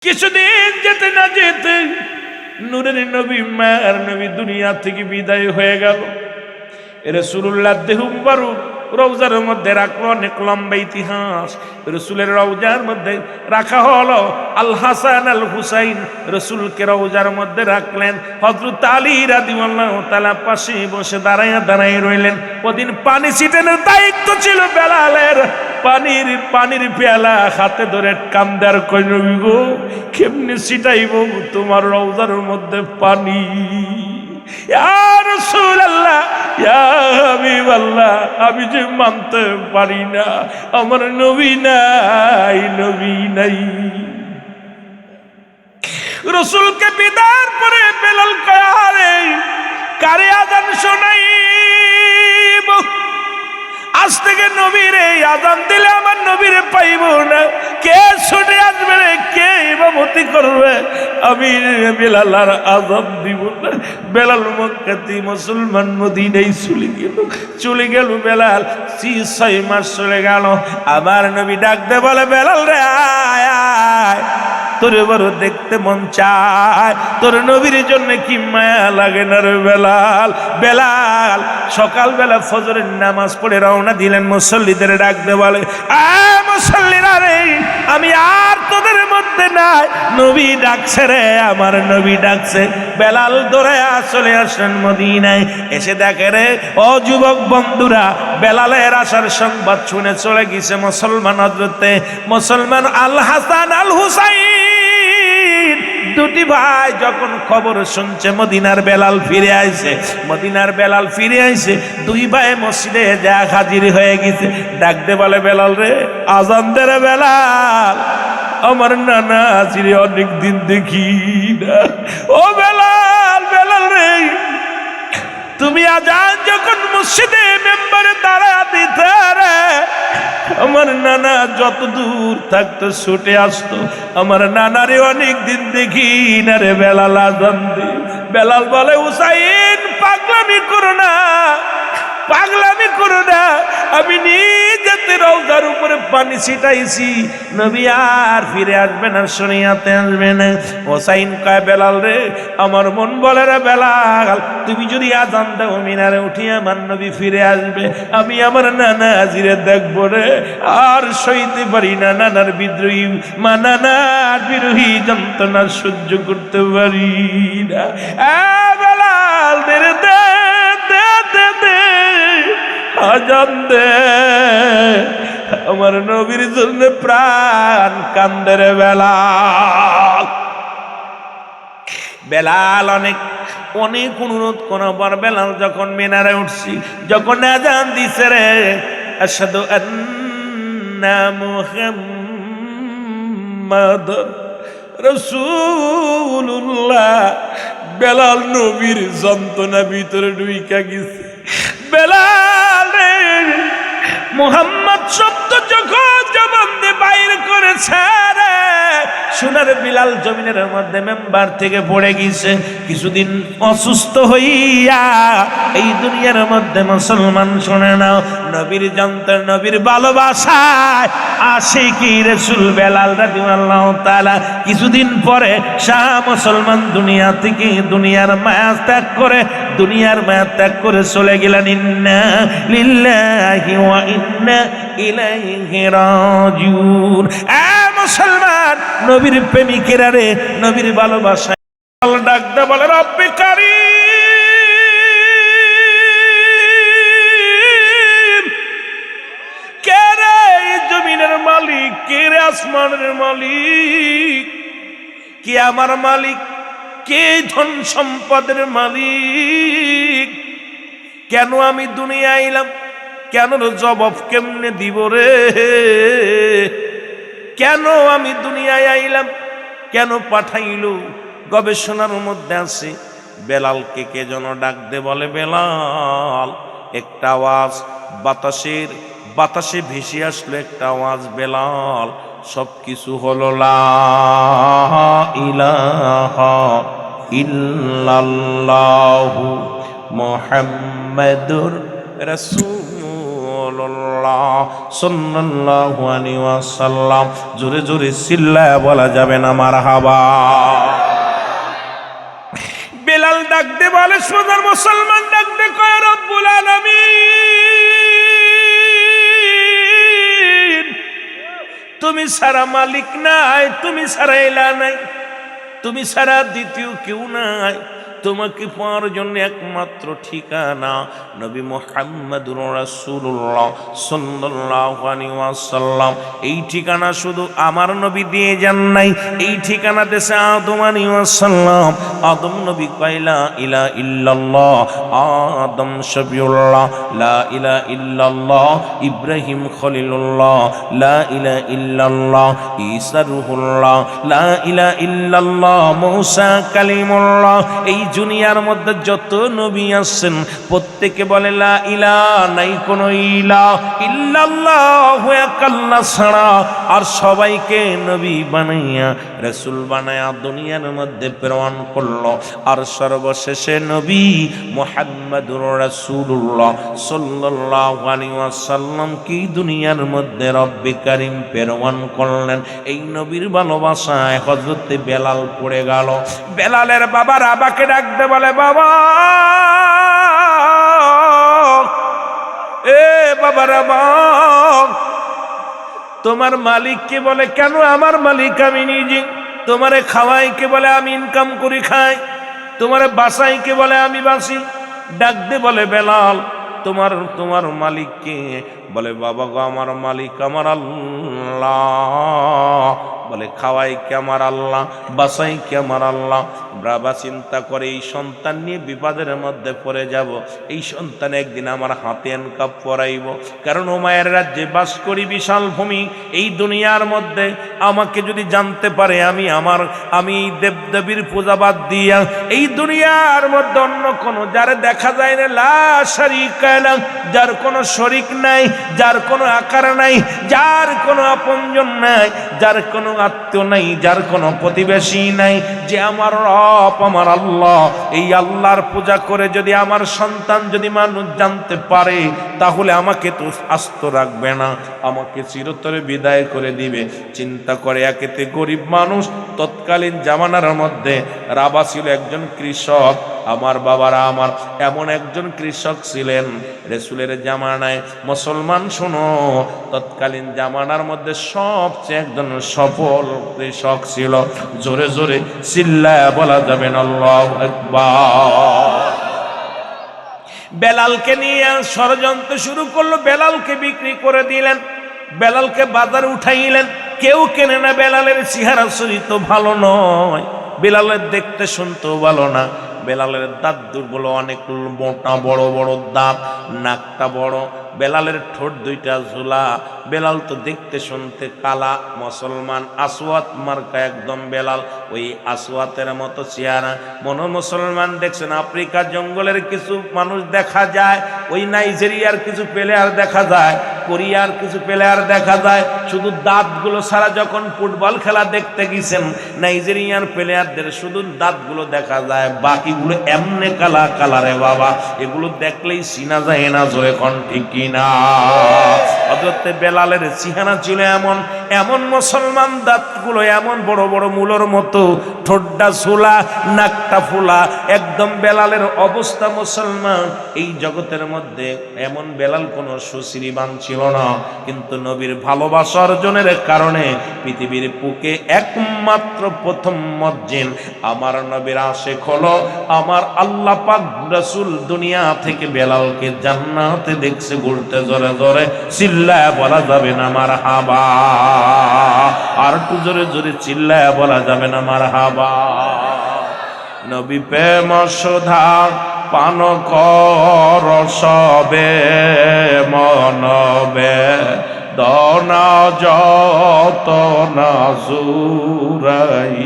কিছুদিন যেতে না যেতে নূরের নবী মায়ার নবী দুনিয়া থেকে বিদায় হয়ে গেল। রাসূলুল্লাহ দেহ মুবারক রওজার মধ্যে রাখলো, অনেক লম্বা ইতিহাস। রসুলের রওজার মধ্যে রাখা হলো আল হাসান আল হুসাইন, রসুলকে রওজার মধ্যে রাখলেন। হযরত আলী রাদিয়াল্লাহু তাআলা পাশে বসে দাঁড়ায় রইলেন। ওদিন পানি ছিটানোর দায়িত্ব ছিল বেলালের। পানির পেয়ালা হাতে ধরে কান্দার কই, নবী গো কেমনে ছিটাইব তোমার রওজার মধ্যে পানি? ইয়া রাসূলুল্লাহ, ইয়া হাবিবাল্লাহ, আমি যে মানতে পারি না, আমার নবী নাই। রাসূলকে বিদার পরে বেলাল কয়ারে কারে আযান শোনাইব? আজ থেকে নবীরে আযান দিলে আমার নবীরে পাইব না। কে শুনে আসবে রে, কে ইমামতি করবে? আমি বেলাল আর আযান দিব না। বেলাল মক্কাতে মুসলমান মদিনায় চলে গেল। বেলাল 6 মাস চলে গেল। আবার নবী ডাক দে বলে, বেলাল রে আয় আয়, তোর বড় দেখতে মন চায়, তোর নবীর জন্য কি মায়া লাগে না রে বেলাল? বেলাল সকালবেলা ফজরের নামাজ পড়ে রওনা দিলেন। মুসল্লিদের ডাক দে বলে, মুসল্লিরা রে, আমি আর তোদের মধ্যে নাই, নবী ডাকছে রে, আমার নবী ডাকছে। বেলাল দৌড়ায়া চলে আসলেন মদিনায়। এসে দেখে রে, ও যুবক বন্ধুরা, বেলালের আসার সংবাদ শুনে চলে গেছে মুসলমান হযরতে মুসলমান আল হাসান আল হুসাইন, দুটি ভাই যখন খবর শুনছে মদিনার বেলাল ফিরে আইছে, দুই ভাই মসজিদে যা হাজির হয়ে গেছে। ডাকতে বলে, বেলাল রে আযান দে রে বেলাল, আমার নানা চিরে অনেক দিন দেখি না। ও বেলাল রে, তুমি আজান যখন মসজিদে মেম্বারে দাঁড়া দিতে রে, আমার নানা যত দূর থাকতো ছুটে আসতো। আমার নানারে অনেক দিন দেখি না রে বেলাল, আজান দে। বেলাল বলে, হুসাইন পাগলামি করো না, আমি নিজে রওজার উপরে পানি ছিটাইছি, নবী আর ফিরে আসবে না, শরিয়াতে আসবে না। হুসাইন কয়, বেলাল রে আমার মন বলে রে বেলাল, তুমি যদি আযান দাও মিনারে উঠি আমার নবী ফিরে আসবে, আমি আমার নানা আজিরে দেখবো রে, আর সইতে পারি না নানার বিরোহী যন্ত্রণা সহ্য করতে পারি না। বেলাল দে আযান দে, আমার নবীর জন্য প্রাণ কান্দে রে বেলাল অনেক অনুরোধ করার বেলাল যখন মিনারে উঠছি, যখন আযান দিছে রে, আশহাদু আন্না মুহাম্মাদুর রাসূলুল্লাহ, বেলাল নবীর যন্ত্রণা ভিতরে ঢুইকা গেছে। বেলাল রে মুহাম্মদ শব্দ যখন জবান দিয়ে বাইর করেছে রে, সোনার বিলাল জমিনের মধ্যে মেম্বার থেকে পড়ে গেছে। কিছুদিন অসুস্থ হইয়া এই দুনিয়ার মধ্যে মুসলমান শুনে নাও, নবীর যন্ত্র নবীর ভালোবাসায় আশিকি রাসূল বেলাল রাদিয়াল্লাহু তাআলা কিছুদিন পরে শাহ মুসলমান দুনিয়া থেকে দুনিয়ার মায়া ত্যাগ করে চলে গেলেন। ইন্না লিল্লাহি ওয়া ইন্না ইলাইহি রাজিউন। মুসলমান নবীর প্রেমিকেরা রে, নবীর ভালোবাসা ডাকতে বলে, রব্বে কারীম, কে রে জমিনের মালিক, কে রে আসমানের মালিক, কে আমার মালিক, কে ধন সম্পদের মালিক? কেন আমি দুনিয়া আইলাম, কেন জবাব কেমনে দিব রে? কেন আমি দুনিয়ায় আইলাম, কেন পাঠাইলো? গবেষণার মধ্যে আছে বেলালকে কে যেন ডাক দে বলে, বেলাল। একটা আওয়াজ বাতাসে ভেসে আসলো, একটা আওয়াজ, বেলাল সবকিছু হলো লা ইলাহা ইল্লাল্লাহু মুহাম্মাদুর রাসূলুল্লাহ। রাসূলুল্লাহ সাল্লাল্লাহু আলাইহি ওয়াসাল্লাম। জোরে জোরে চিল্লায়া বলা যাবে না মারহাবা। বেলাল ডাক দে বলে, সোনার মুসলমান ডাক দে কয়, রব্বুল আলামিন তুমি ছাড়া মালিক নাই, তুমি ছাড়া ইলা নাই, তুমি ছাড়া দ্বিতীয় কেউ নাই, তোমাকে পাওয়ার জন্য একমাত্র ঠিকানা নবী মুহাম্মদুর রাসূলুল্লাহ সাল্লাল্লাহু আলাইহি ওয়াসাল্লাম। এই ঠিকানা শুধু আমার নবী দিয়ে যান নাই, এই ঠিকানা দেশে আদম আলাইহিস সালাম, আদম নবী কয়লা ইলা ইল্লাল্লাহ, আদম শফিউল্লাহ লা ইলাহা ইল্লাল্লাহ, ইব্রাহিম খলিলুল্লাহ লা ইলাহা ইল্লাল্লাহ, ঈসা রূহুল্লাহ লা ইলাহা ইল্লাল্লাহ, মূসা কালিমুল্লাহ। এই দুনিয়ার মধ্যে যত নবী আছেন প্রত্যেকে বলে লা ইলাহা, নাই কোনো ইলাহ ইল্লাল্লাহু এক আল্লাহ ছাড়া। আর সবাইকে নবী বানাইয়া রাসূল বানায়া দুনিয়ার মধ্যে প্রেরণ করলো। আর সর্বশেষে নবী মুহাম্মদুর রাসূলুল্লাহ সাল্লাল্লাহু আলাইহি ওয়াসাল্লাম কি দুনিয়ার মধ্যে রব্বে কারীম প্রেরণ করলেন। এই নবীর ভালোবাসায় হযরত বেলাল পড়ে গেল। বেলালের বাবা রাবাকে ডাকতে বলে, বাবা এ বাবা রাবা, তোমার মালিককে বলে, কেন আমার মালিক আমি নিজে। তোমারে খাওয়াই কে বলে, আমি ইনকাম করি খাই। তোমারে বাসাই কে বলে, আমি বাসি। ডাকতে বলে, বেলাল তোমার মালিককে বলে, বাবা গো আমার মালিক আমার আল্লাহ। বলে, খাওয়াই কে আমার আল্লাহ, বাসাই কে আমার আল্লাহ। বাবা চিন্তা করে এই সন্তান নিয়ে বিপদের মধ্যে পড়ে যাব, এই সন্তান একদিন আমার হাতে এনকাপ পরাইব। কারণ উমায়ের রাজ্যে বাস করি, বিশাল ভূমি। এই দুনিয়ার মধ্যে আমাকে যদি জানতে পারে আমি দেবদেবীর পূজা বাদ দিয়া এই দুনিয়ার মধ্যে অন্য কোনো যারে দেখা যায় না, লা শারীকা লাহ, যার কোনো শরীক নাই, যার কোনো আকার নাই, যার কোনো আপনজন নাই, যার কোনো আত্মীয় নাই, যার কোনো প্রতিবেশী নাই, যে আমার রব আমার আল্লাহ। এই আল্লাহর পূজা করে যদি আমার সন্তান যদি মানুষ জানতে পারে, তাহলে আমাকে তো আস্ত রাখবে না, আমাকে চিরতরে বিদায় করে দিবে। চিন্তা করে, একেতে গরিব মানুষ। তৎকালীন জামানার মধ্যে রাবা ছিল একজন কৃষক। আমার বাবারা আমার এমন একজন কৃষক ছিলেন রাসূলের জামানায়। মুসলমান শোনো, তৎকালীন জামানার মধ্যে সবচেয়ে একজন সফল কৃষক ছিল। জোরে জোরে চিল্লায়া বলা যাবে না আল্লাহু আকবার। বেলালকে নিয়ে ষড়যন্ত্র শুরু করলো, বেলালকে বিক্রি করে দিলেন, বেলালকে বাজারে উঠাইলেন। কেউ কেনে না, বেলালের চেহারা চরিত্র ভালো নয়, বেলালের দেখতে শুনতেও ভালো না। বেলালের দাঁত দুর্বল, অনেক মোটা বড় বড় দাঁত, নাকটা বড়, বেলালের ঠোঁট দুইটা ঝোলা। বেলাল তো দেখতে শুনতে কালা। মুসলমান আসওয়াত মার্কা একদম বেলাল, ওই আসওয়াতের মতো চেহারা। মুসলমান দেখছেন আফ্রিকার জঙ্গলের কিছু মানুষ দেখা যায়, ওই নাইজেরিয়ার কিছু প্লেয়ার দেখা যায়, কোরিয়ার কিছু প্লেয়ার দেখা যায়। শুধু দাঁতগুলো ছাড়া যখন ফুটবল খেলা দেখতে গেছেন, নাইজেরিয়ার প্লেয়ারদের শুধু দাঁতগুলো দেখা যায়, বাকিগুলো এমনে কালা কালারে বাবা, এগুলো দেখলেই চিনা যায় না। জোরে কোন ঠিক কিনা? হযরত বেলালের চেহারা ছিল এমন, এমন মুসলমান দাঁতগুলো এমন বড় বড় মূলর মতো, ঠোঁটটা ঝোলা, নাকটা ফোলা, একদম বেলালের অবস্থা। মুসলমান এই জগতের মধ্যে এমন বেলাল কোনো সুশ্রীবান ছিল না, কিন্তু নবীর ভালোবাসা অর্জনের কারণে পৃথিবীর বুকে একমাত্র প্রথম মুয়াজ্জিন আমার নবীর আশিক হলো আমার আল্লাহ পাক রাসূল। দুনিয়া থেকে বেলালকে জান্নাতে দেখছে ঘুরতে। জোরে জোরে চিল্লায়া বলা যাবে না মারহাবা। আর একটু জোরে জোরে চিল্লায়া বলা যাবে না মারহাবা। নবী প্রেম সুধা পান কর সবে মনবে, দনা যত না জুরাই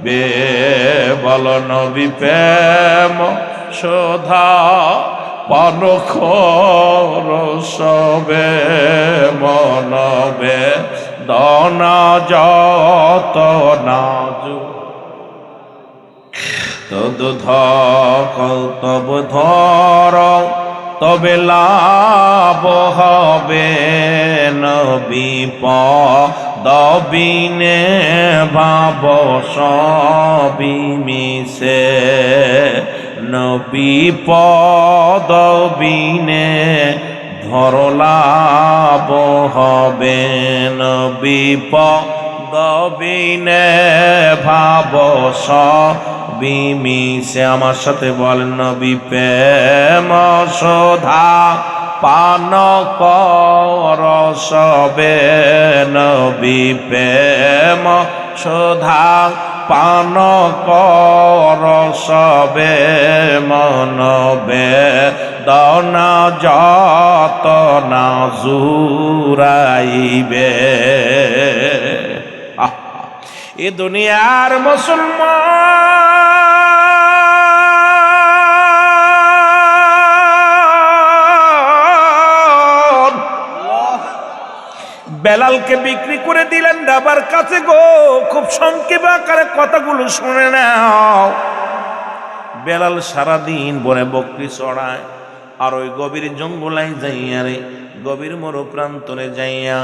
বে। বল নবী প্রেম সুধা পান কর সবে মনবে, দনা যত না তব ধর তবে লাভ হবে নবী পদবিনে ভাব সবই মিশে নবী পদবিনে ধরলাভ হবে নবী পদবিনে ভাব সবই মিশে আমার সাথে বলেন নবী প্রেম শোধা পান কর সবে নবী প্রেম শোধা পান কর সবে মনবে দনা যত না জুরাইবে এ দুনিয়ার মুসলমান বেলালকে বিক্রি করে দিলেন রাবার কাছে গো খুব সংক্ষেপ আকারে কথাগুলো শুনে নাও বেলাল সারাদিন বনে বকরি চড়ায় আর ওই গভীর জঙ্গলাই যাইয়া রে গভীর মরু প্রান্তরে যাইয়া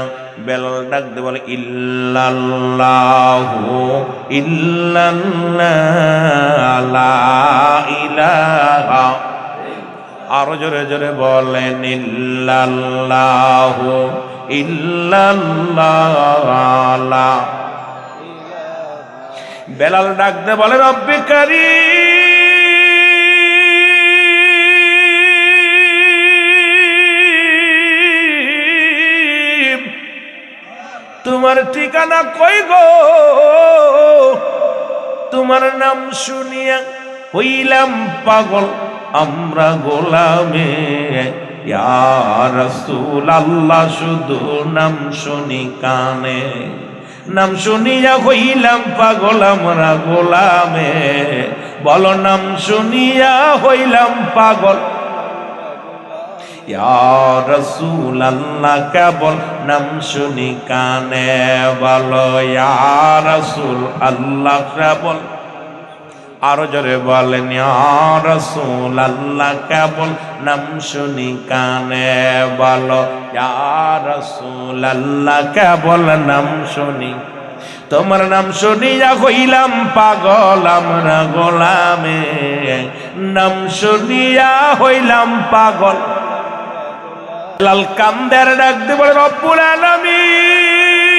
বেলাল ডাকতে বলে ইল্লাল্লাহু ইল্লাল্লাহ লা ইলাহা আরো জোরে জোরে বলেন ইল্লাল্লাহু ইল্লাল্লাহ বেলাল ডাকতে বলে রব্বি কারীম তোমার ঠিকানা কই গো তোমার নাম শুনিয়া হইলাম পাগল আমরা গোলামে ইয়া রাসূলুল্লাহ শুধু নাম শুনি কানে নাম শুনিয়া হইলাম পাগল আমরা গোলামে বলো নাম শুনিয়া হইলাম পাগল ইয়া রাসূলুল্লাহ কেবল নাম শুনি কানে বলো ইয়া রাসূল আল্লাহ কেবল আরো জোরে বলেন ইয়া রাসূলুল্লাহ কেবল নাম শুনি কানে বলো ইয়া রাসূলুল্লাহ কেবল নাম শুনি তোমার নাম শুনিয়া হইলাম পাগল আমরা গোলামে নাম শুনিয়া হইলাম পাগল লাল কান্দের ডাক দিয়ে বলে রব্বুল আলামিন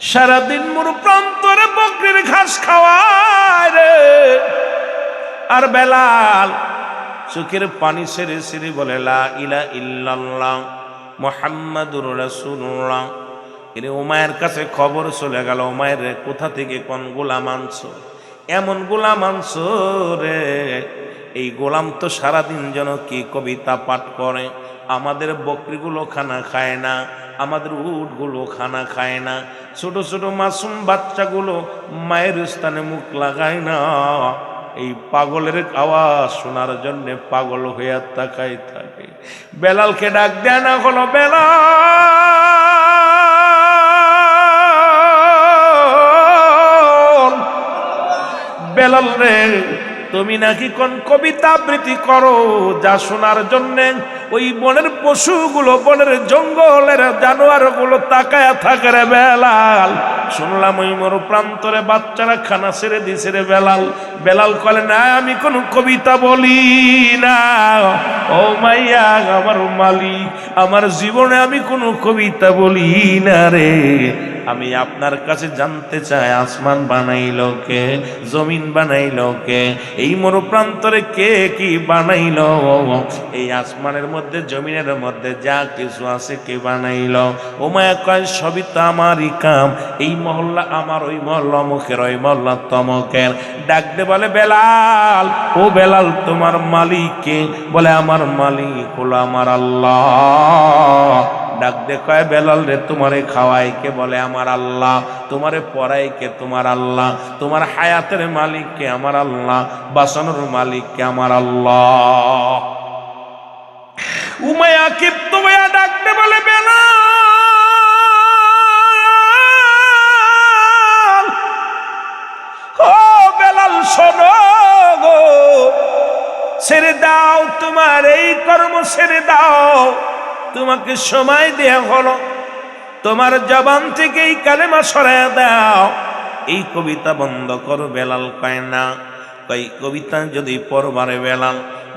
সারাদিন মোর প্রান্তরে বকরির ঘাস খাওয়ায় রে আর বেলাল চোখের পানি সেরে সেরে বলে লা ইলাহা ইল্লাল্লাহ মুহাম্মাদুর রাসূলুল্লাহ এরে উমায়ের কাছে খবর চলে গেল উমায়ের রে কোথা থেকে কোন গোলাম আনছো এমন গোলাম আনছো রে এই গোলাম তো সারাদিন যেন কি কবিতা পাঠ করে আমাদের বকরিগুলো খানা খায় না আমাদের উটগুলো খানা খায় না ছোট ছোট মাসুম বাচ্চাগুলো মায়ের স্থানে মুখ লাগায় না এই পাগলের আওয়াজ শোনার জন্য পাগল হইয়া তাকাই থাকে বেলালকে ডাক দেয় না হলো বেলাল রে তুমি নাকি কোন কবিতা আবৃত্তি করো যা শোনার জন্যে ওই বনের পশুগুলো বনের জঙ্গলের জানোয়ারগুলো তাকায়া থাকে রে বেলাল শুনলাম ওই মোর প্রান্তরে বাচ্চারা খানা ছেড়ে দিছে রে বেলাল বেলাল কলে না আমি কোন কবিতা বলি না ও মাইয়া আমার মালিক আমার জীবনে আমি কোন কবিতা বলি না রে আমি আপনার কাছে জানতে চাই আসমান বানাইলো কে জমিন বানাইলো কে এই মরু প্রান্তরে কে কি বানাইলো এই আসমানের মধ্যে জমিনের মধ্যে যা কিছু আছে কে বানাইলো ও মায়া কয় সবই তো আমারই কাম এই মহল্লা আমার ওই মহল্লা মুখের ওই মহল্লা তমকের ডাক দে বলে বেলাল ও বেলাল তোমার মালিক কে বলে আমার মালিক হলো আমার আল্লাহ ডাক দে কয় বেলাল রে তোমারে খাওয়াই কে বলে আমার আল্লাহ তোমারে পড়াই কে তোমার আল্লাহ তোমার হায়াতের মালিক কে আমার আল্লাহ বাঁচানোর মালিক কে আমার আল্লাহ উমাইয়া ক্ষিপ্ত হইয়া ডাক দে বলে বেলাল ছেড়ে দাও, তোমাকে সময় দেয়া হলো, তোমার জবান থেকে এই কালেমা সরাইয়া দাও। এই কবিতা বন্ধ করো। বেলাল কয় না, কই কবিতা যদি পড়বারে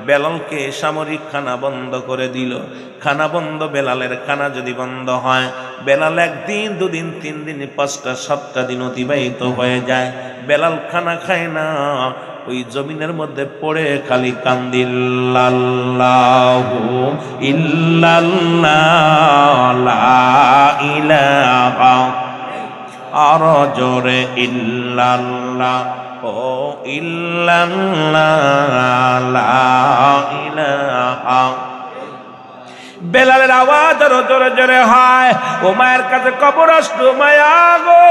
বেলালকে সামরিক খানা বন্ধ করে দিল। খানা বন্ধ, বেলালের খানা যদি বন্ধ হয়, বেলাল একদিন দুদিন 3 দিন 5টা 7টা দিন অতিবাহিত হয়ে যায়, বেলাল খানা খায় না, ওই জমিনের মধ্যে পড়ে খালি কান্দিল্লাল্লাহু ইল্লাল্লাহ লা ইলাহা, আর জোরে ইল্লাল্লাহ ও ইল্লাল্লাহ লা ইলাহা। বেলালের আওয়াজ আরো জোরে জোরে হয়। ও মায়ের কাছে কবর আসলো, মায়া গো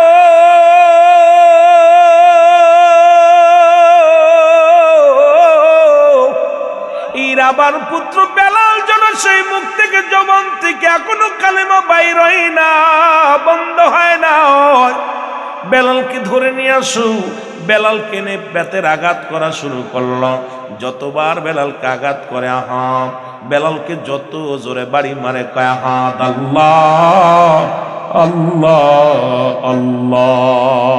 ইরাবার পুত্র বেলাল যেন সেই মুখ থেকে জবান থেকে এখনো কালেমা বাইর হয় না, বন্ধ হয় না। বেলালকে ধরে নিয়ে আসো। বেলালকে নে বেতের আঘাত করা শুরু করলো। যতবার বেলালকে আঘাত করে আহাত, বেলালকে যত জোরে বাড়ি মারে কয় আহাত আল্লাহ আল্লাহ আল্লাহ।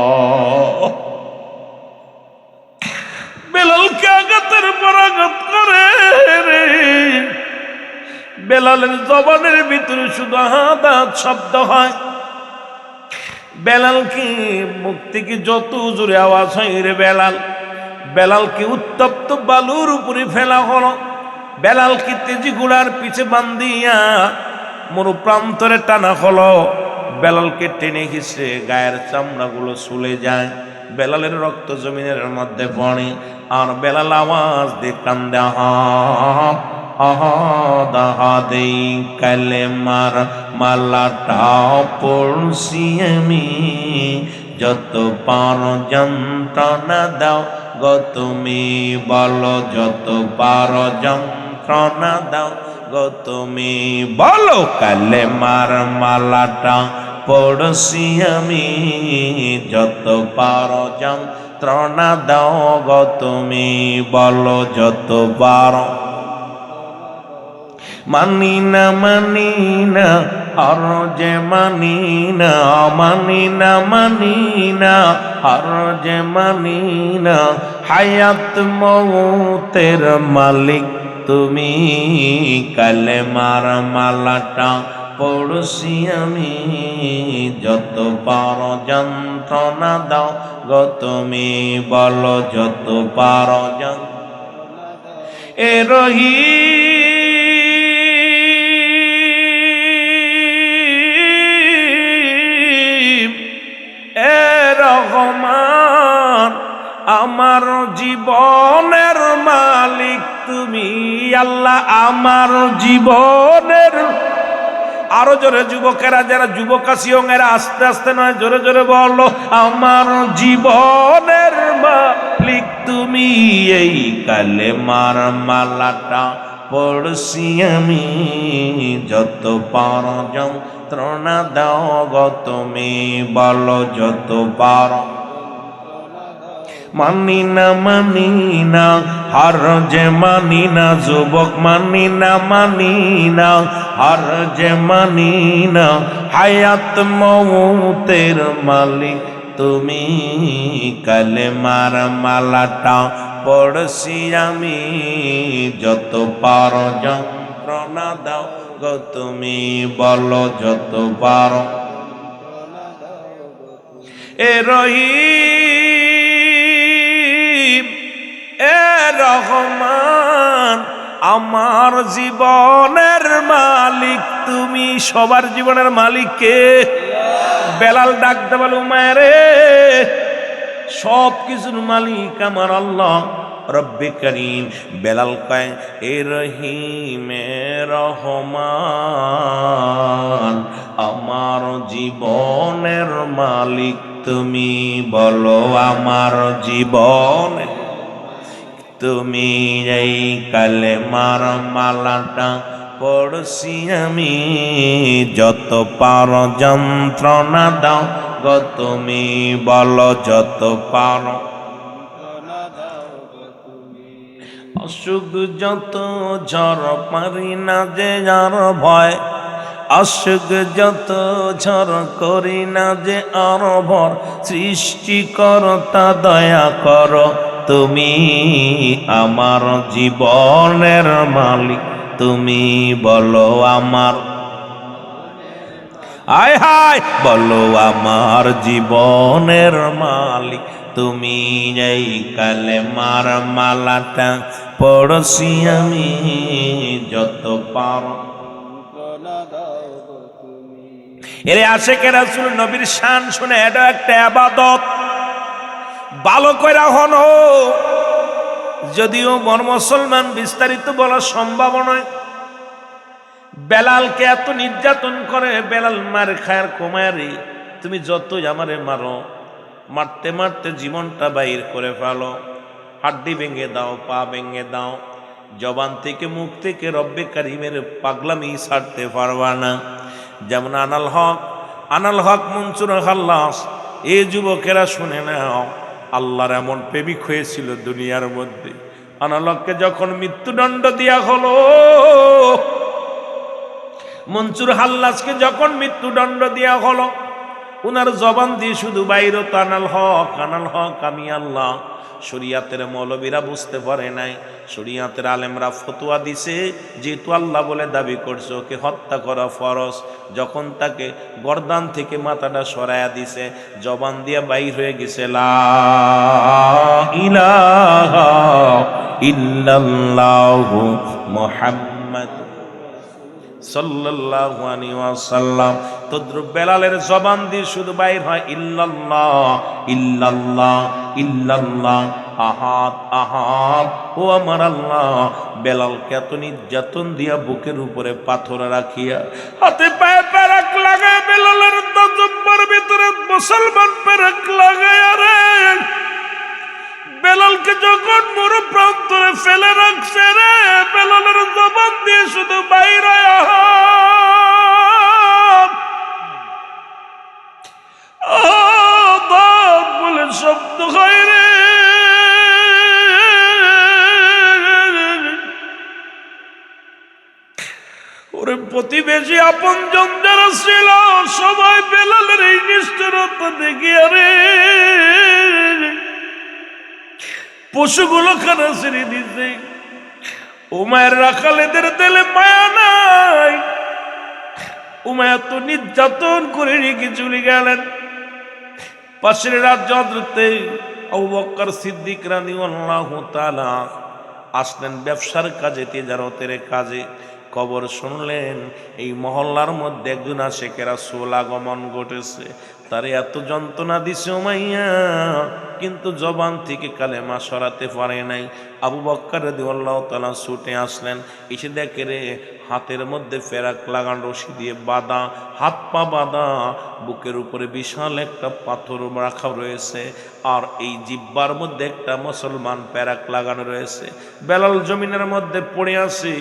বেলালকে আঘাতের পর আঘাত করে রে, বেলালের জবানের ভিতরে শুধু আহাত শব্দ হয়। বেলালকে মুখ থেকে যত জোরে আওয়াজ হয় রে বেলালকে উত্তপ্ত বালুর উপরে ফেলা হলো। বেলালকে তেজি ঘোড়ার পিছে বান্ধিয়া মরু প্রান্তরে টানা হলো। বেলালকে টেনে ঘিসে গায়ের চামড়াগুলো চলে যায়। বেলালের রক্ত জমিনের মধ্যে পড়ে, আর বেলাল আওয়াজ দিয়ে কান্দে আহাদাহাদেই কালেমার মালাটা পড়ছি আমি, যত পার যন্ত্রণা দাও গো তুমি বলো, যত পার যন্ত্রণা দাও গো তুমি বলো। কালেমার মালাটা পড়ছি আমি, যত পার যন্ত্রণা দাও গো তুমি বলো, যত পার। মানি না আর যে মানি না, আর যে মানি না, হায়াত মৌতের মালিক তুমি। কালেমার মালাটা পড়ছি আমি, যত পার যন্ত্রণা দাও গো তুমি বলো, যত পার যন্ত্রণা এ রহমান, আমার জীবনের মালিক তুমি আল্লাহ, আমার জীবনের। আরো জোরে যুবকেরা, যারা যুবক আছি এরা আস্তে আস্তে নয়, জোরে জোরে বলো, আমার জীবনের মালিক তুমি। এই কালেমার মালাটা পড়ছি আমি, যত পার যন্ত্রণা দাও গো তুমি বলো, যত পার। মানি না হার যে মানি না, যুবক মানি না হার যে মানি না, হায়াত মৌতের মালিক তুমি। কালেমার মালাটা পড়ছি আমি, যত পার যন্ত্রণা দাও গো তুমি বলো, যত পার। এ রহিম এ রহমান, আমার জীবনের মালিক তুমি। সবার জীবনের মালিক কে? বেলাল ডাকতে বলো, মায়েরে সব কিছুর মালিক আমার আল্লাহ রব্বে করিম। বেলাল কয় এ রহিম এ রহমান, আমার জীবনের মালিক তুমি বলো, আমার জীবন তুমি। এই কালেমার মালাটা পড়ছি আমি, যত পার যন্ত্রণা দাও গো তুমি বলো, যত পার। অসুখ যত ঝড় পারি না যে আর ভয়, অসুখ যত ঝড় করি না যে আর ভর, সৃষ্টিকর্তা দয়া কর তুমি আমার জীবনের মালিক, তুমি বলো আমার, আয় হায় বলো আমার জীবনের মালিক তুমি। এই কালেমার মালাটা পড়ছি আমি যত পারো। এরে আশেকে রাসূল নবীর শান শুনে, এটা একটা ইবাদত, ভালো কইরা হলো। যদিও মুসলমান বিস্তারিত বলা সম্ভব নয়। বেলালকে এত নির্যাতন করে, বেলাল মার খায়ার কমায়ারে, তুমি যতই আমারে মারো, মারতে মারতে জীবনটা বাইর করে ফেলো, হাড্ডি ভেঙে দাও, পা ভেঙে দাও, জবান থেকে মুখ থেকে রব্বে কারিমের পাগলামি ছাড়তে পারবা না। যেমন আনাল হক মনসুর খাল্লাস, এই যুবকেরা শুনে নাও, আল্লাহর এমন প্রেমিক হয়েছিল দুনিয়ার মধ্যে। আনাল হককে যখন মৃত্যুদণ্ড দেয়া হলো, মনসুর হাল্লাসকে যখন মৃত্যুদণ্ড দেয়া হলো, উনার জবান দিয়ে শুধু বাইর হতো আনাল হক আমি আল্লাহ। শরিয়াতের মৌলবীরা বুঝতে পারে নাই, শরিয়াতের আলেমরা ফতোয়া দিছে, যেহেতু আল্লাহ বলে দাবি করছে ওকে হত্যা করা ফরজ, যখন তাকে গর্দান থেকে মাথাটা সরায়া দিছে, জবান দিয়ে বাইর হয়ে গেছে লা ইলাহা ইল্লাল্লাহু মুহাম্মাদ সাল্লাল্লাহু আলাইহি ওয়াসাল্লাম। তদ্রুপ বেলালের জবান দিয়ে শুধু বাইর হয় ইল্লাল্লাহ ইল্লাল্লাহ ইল্লাল্লাহ, আহাদ আহাদ ও আমার আল্লাহ। বেলালকে এত নির্যাতন দিয়া বুকের উপরে পাথর রাখিয়া, হাতে পায়ে পেরেক লাগায়, বেলালের জব্বার ভিতরে মুসলমান পেরেক লাগায়, রে বেলালকে যখন মরু প্রান্তরে ফেলে রাখছে, রে বেলালের জবান দিয়ে শুধু বাইর হয় আহাদ আহাদ বলে শব্দ হয়, রে ওরে প্রতিবেশী আপনজন যারা ছিল সবাই বেলালের এই নিষ্ঠুরতা দেখিয়া, রে পশুগুলো খানা ছেড়ে দিছে। উমায়ের রাখালেদের দিলে মায়া নাই, উমায়া তো নির্যাতন করে রেখে চলে গেলেন। পাশের রাজ্য হযরতে আবু বকর সিদ্দিক রাদিয়াল্লাহু তাআলা আসলেন ব্যবসার কাজে, তিজারতের কাজে। খবর শুনলেন এই মহল্লার মধ্যে একজন আশিকে রাসূল আগমন ঘটেছে, তারে এত যন্ত্রণা দিছে উমাইয়া, কিন্তু জবান থেকে কালেমা সরাতে পারে নাই। আবু বকর রাদিয়াল্লাহু তাআলা ছুটে আসলেন, এসে দেখে রে হাতের মধ্যে ফেরাক লাগান রশি দিয়ে বাঁধা, হাত পা বাঁধা, বুকের উপরে বিশাল একটা পাথর রাখা রয়েছে, আর এই জিব্বার মধ্যে একটা মুসলমান ফেরাক লাগানো রয়েছে। বেলাল জমিনের মধ্যে পড়ে আছে,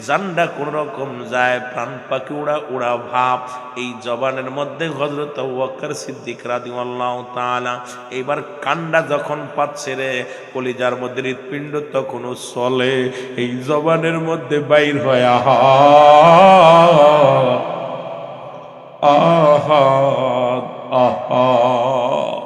জান্ডা কোন রকম যায়, প্রাণ পাখি উড়া উড়া ভাব। এই জবানের মধ্যে হযরত আবু বকর সিদ্দিক রাদিয়াল্লাহু তাআলা এবার কান্ডা যখন পাচ্ছে, রে কলিজার মধ্যে হৃৎপিণ্ড তখনও চলে, এই জবানের মধ্যে বাইর হয় আহাদ আহাদ আহাদ।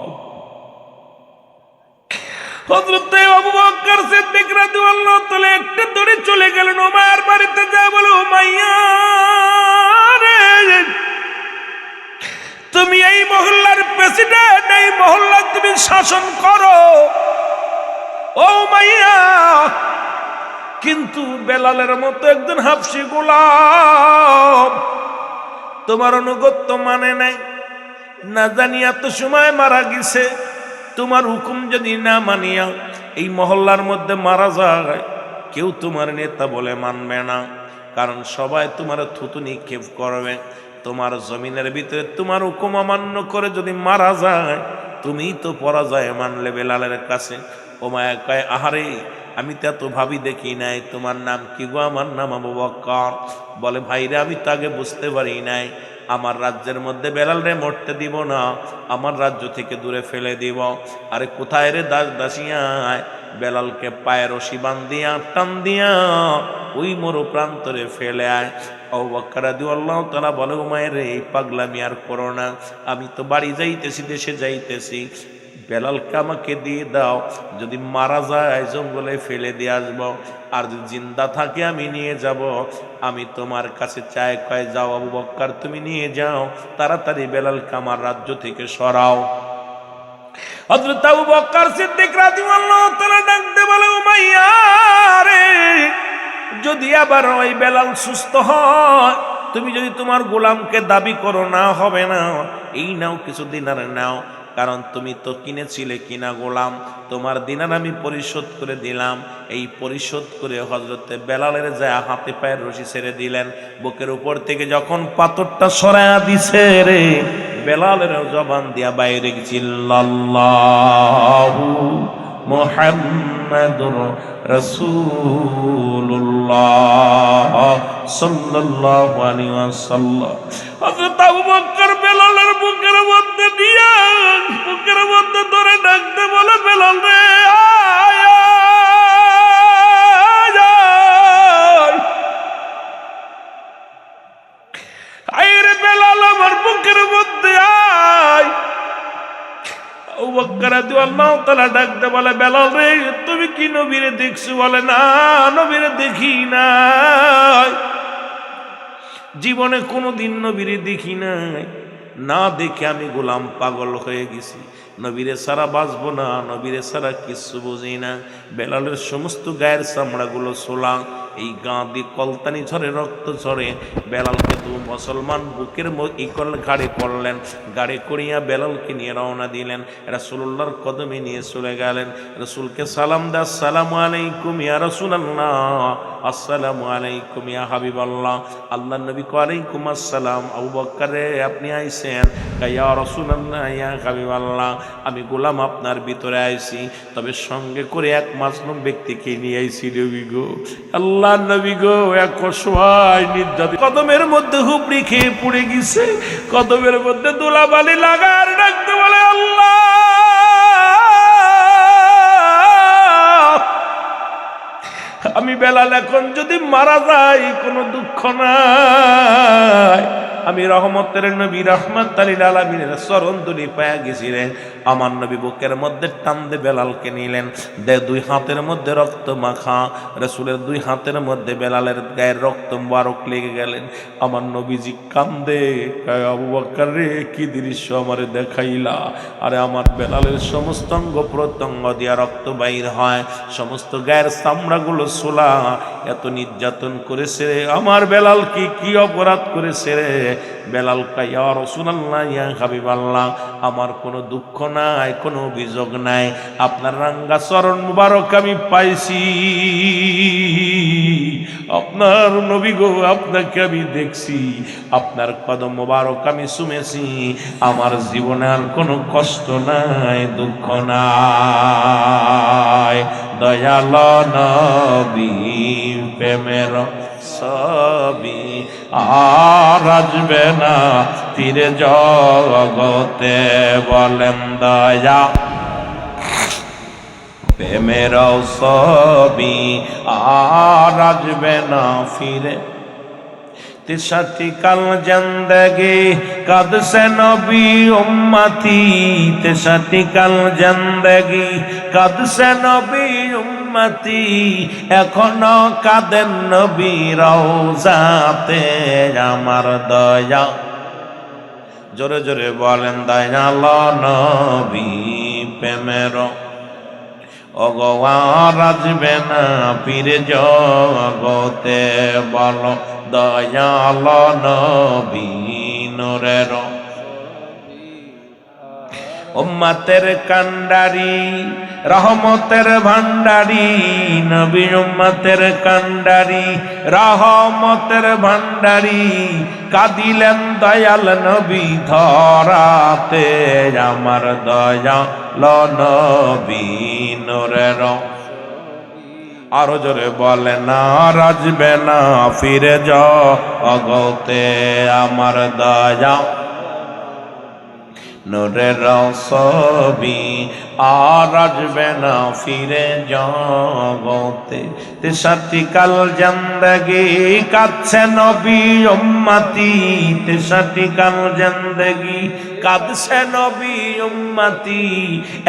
হযরত আবু বকর সিদ্দিক রাদিয়াল্লাহু তাআলা একটু দূরে চলে গেলেন, উমাইয়ার বাড়িতে যায়, বলে উমাইয়া রে তুমি এই মহল্লার প্রেসিডেন্ট, এই মহল্লা তুমি শাসন করো ও উমাইয়া, কিন্তু বেলালের মতো একজন হাবশী গোলাম তোমার অনুগত্য মানে নাই, না জানি এত সময় মারা গেছে। তোমার হুকুম যদি না মানিয়া এই মহল্লার মধ্যে মারা যায়, কেউ তোমার নেতা বলে মানবে না, কারণ সবাই তোমার থুতু নিক্ষেপ করবে। তোমার জমিনের ভিতরে তোমার হুকুম অমান্য করে যদি মারা যায়, তুমি তো পরাজয় মানলে বেলালের কাছে। উমাইয়া কয় আহারে আমি তো এত ভাবি দেখি নাই, তোমার নাম কি গো? আমার নাম আবু বকর। বলে ভাইরে আমি তো আগে বুঝতে পারি নাই, আমার রাজ্যের মধ্যে বেলাল রে মরতে দিব না, আমার রাজ্য থেকে দূরে ফেলে দিব। আরে কোথায় রে দাস দাসিয়ায়, বেলালকে পায়ে রশি বান্ধিয়া টান দিয়া ওই মরু প্রান্তরে ফেলে আয়। আবু বকর রাদিয়াল্লাহু তাআলা বলে, উমাইর রে, এই পাগলামি আর করো না, আমি তো বাড়ি যাইতেছি, দেশে যাইতেছি, বেলালকে আমাকে দিয়ে দাও, যদি মারা যায় জঙ্গলে ফেলে দিয়ে আসবো, আর যদি জিন্দা থাকে আমি নিয়ে যাব। আমি তোমার কাছে চাই, কয় যাও আবু বকর, তুমি নিয়ে যাও, তাড়াতাড়ি বেলালকে আমার রাজ্য থেকে সরাও। হযরত আবু বকর সিদ্দিক রাদিয়াল্লাহু তাআলা ডাকতে বলে, উমাইয়া রে, যদি আবার ওই বেলাল সুস্থ হয়, তুমি যদি তোমার গোলামকে দাবি করো, না হবে না, এই নাও কিছু দিনার নাও, কারণ তুমি তো কিনেছিলে কিনা গোলাম, তোমার দিনার আমি পরিশোধ করে দিলাম। এই পরিশোধ করে হযরতে বেলালের যায় হাতে পায়ের রশি ছেড়ে দিলেন। বুকের উপর থেকে যখন পাথরটা সরায়া দিছে রে, বেলালের জবান দিয়া বাইরে আল্লাহু মুহাম্মাদুর রাসূলুল্লাহ সাল্লাল্লাহু আলাইহি ওয়াসাল্লাম। হযরত আবু বকর বেলালের বুকের মধ্যে দিয়া, বুকের মধ্যে ধরে ডাকতে বলে, বেলাল রে, আয় আয় রে বেলাল, আমার বুকের মধ্যে আয়। আবু বকর রাদিয়াল্লাহু তাআলা ডাকতে বলে, বেলাল রে, তুমি কি নবীরে দেখছো? বলে, না, নবীরে দেখি নাই, জীবনে কোনোদিন নবীরে দেখি নাই, না দেখে আমি গোলাম পাগল হয়ে গেছি, নবীরে ছাড়া বাঁচবো না, নবীরে ছাড়া কিছু বুঝি না। বেলালের সমস্ত গায়ের চামড়াগুলো ছোলা, এই গা দিয়ে কলতানি ঝরে, রক্ত ঝরে। বেলালকে দু মুসলমান বুকের ঘাড়ে করলেন, গাড়ি করিয়া বেলালকে নিয়ে রওনা দিলেন, রাসূলুল্লাহর কদমে নিয়ে চলে গেলেন। রাসূলকে সালাম দা, আসসালামু আলাইকুম ইয়া রাসূলুল্লাহ, আসসালামু আলাইকুম ইয়া হাবিবাল্লাহ। আল্লাহর নবী কয়, আলাইকুম আসসালাম। আবু বকর রে, আপনি আইছেন? ইয়া রাসূলুল্লাহ ইয়া হাবিবাল্লাহ, আমি গোলাম আপনার ভিতরে আইছি, তবে সঙ্গে করে এক মাজলুম ব্যক্তিকে নিয়ে আইছি নবী গো। আল্লাহ নবী গো, এক অসহায় নির্যাতিত, কদমের মধ্যে হুবড়ি খেয়ে পড়ে গেছে, কদমের মধ্যে ধুলাবালি লাগার ডাকতে বলে, আল্লাহ আমি বেলাল এখন যদি মারা যাই কোনো দুঃখ নাই, আমি রহমতের নবী রাহমাতুল লিল আলামিনের চরণ ধুলি পায়া গেছি রে। আমার নবী বুকের মধ্যে টান দিয়ে বেলালকে নিলেন, দুই হাতের মধ্যে রক্ত মাখা, রাসূলের দুই হাতের মধ্যে বেলালের গায়ের রক্ত মুবারক লেগে গেলেন। আমার নবীজি কান্দে, কয়, আবু বকর রে, কি দৃশ্য আমারে দেখাইলা? আরে আমার বেলালের সমস্ত অঙ্গ প্রত্যঙ্গ দিয়া রক্ত বাইর হয়, সমস্ত গায়ের চামড়াগুলো ছোলা, এত নির্যাতন করেছে রে আমার বেলাল, কি অপরাধ করেছে রে? বেলাল কয়, ইয়া রাসূলুল্লাহ ইয়া হাবিবাল্লাহ, আমার কোনো দুঃখ নাই, কোনো অভিযোগ নাই, আপনার রাঙ্গা চরণ মুবারক আমি পাইছি, আপনার নবী গো, আপনাকে আমি দেখছি, আপনার কদম মুবারক আমি শুনেছি, আমার জীবনে আর কোনো কষ্ট নাই, দুঃখ নাই। দয়াল নবী প্রেমের ছবি আর আসবে না ফিরে জগতে, বলেন দয়া প্রেমের ছবি আর আসবে না ফিরে। तिसठी कल जिंदगी कद से नबी उम्मती, तिसठी कल जिंदगी कद से नबी उम्मती, एखोनो कादेन नबी रौजाते आमार दया। जोरे जोरे बोलेन दयाल नबी प्रेमेर অগোয়ার আসবে না ফিরে জগতে, বলো দয়াল নবী নূরের উম্মতের কান্ডারি, রহমতের ভান্ডারি, নবী উম্মতের কান্ডারি, রহমতের ভান্ডারি, কাঁদিলেন দয়াল নবী ধরাতে আমার দয়াল নবী নূরের। আরো জোরে বলেন, আর আসবে না ফিরে জগতে আমার দয়া নূরের ছবি আর আসবে না ফিরে জগতে। 63 কাল জিন্দেগি কাঁদছে নবী উম্মতি, 63 কাল জিন্দেগি কাঁদছে নবী উম্মতি,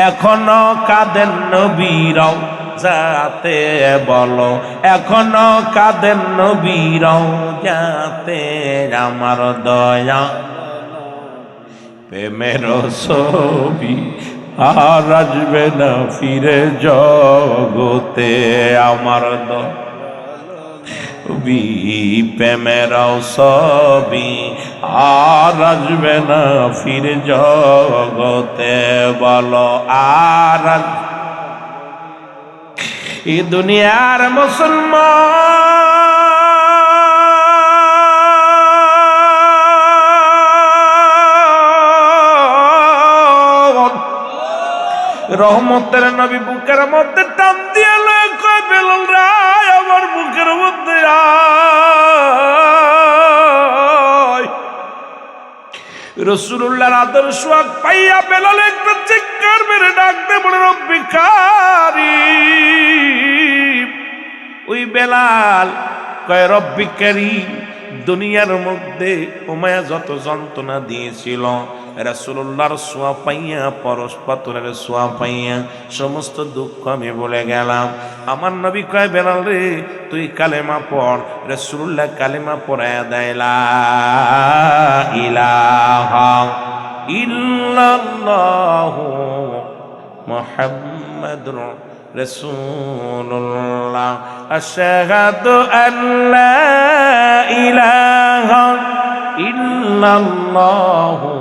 এখনো কাঁদেন নবীরাও যাতে বলো, এখনো কাঁদেন নবীরাও যাতে। আমার দয়া প্রেমের ছবি আর আসবে না ফিরে জগতে। আমার দবি প্রেমের ছবি আর আসবে না ফিরে জগতে। বলো আর এই দুনিয়ার মুসলমান রহমতের নবী বুকের মধ্যে টান দিয়ে লয় কয় বেলাল রায় আমার বুকের মধ্যে আয়। রাসূলুল্লাহর আদর্শ পাইয়া বেলাল একটা চিৎকার মেরে ডাকতে বলে রব্বি কারীম। ওই বেলাল কয় রব্বি কারীম, দুনিয়ার মধ্যে উমায়া যত যন্ত্রণা দিয়েছিল রাসূলুল্লাহর ছোঁয়া পাইয়া, পরশ পাথরের ছোঁয়া পাইয়া সমস্ত দুঃখ আমি বলে গেলাম। আমার নবী কয় বেলাল রে তুই কালেমা পড়। রাসূলুল্লাহ কালেমা পড়ায়া দেয় লা ইলাহা ইল্লাল্লাহু মুহাম্মাদুর রাসূলুল্লাহ, আশহাদু আল্লা ইলাহা ইল্লাল্লাহু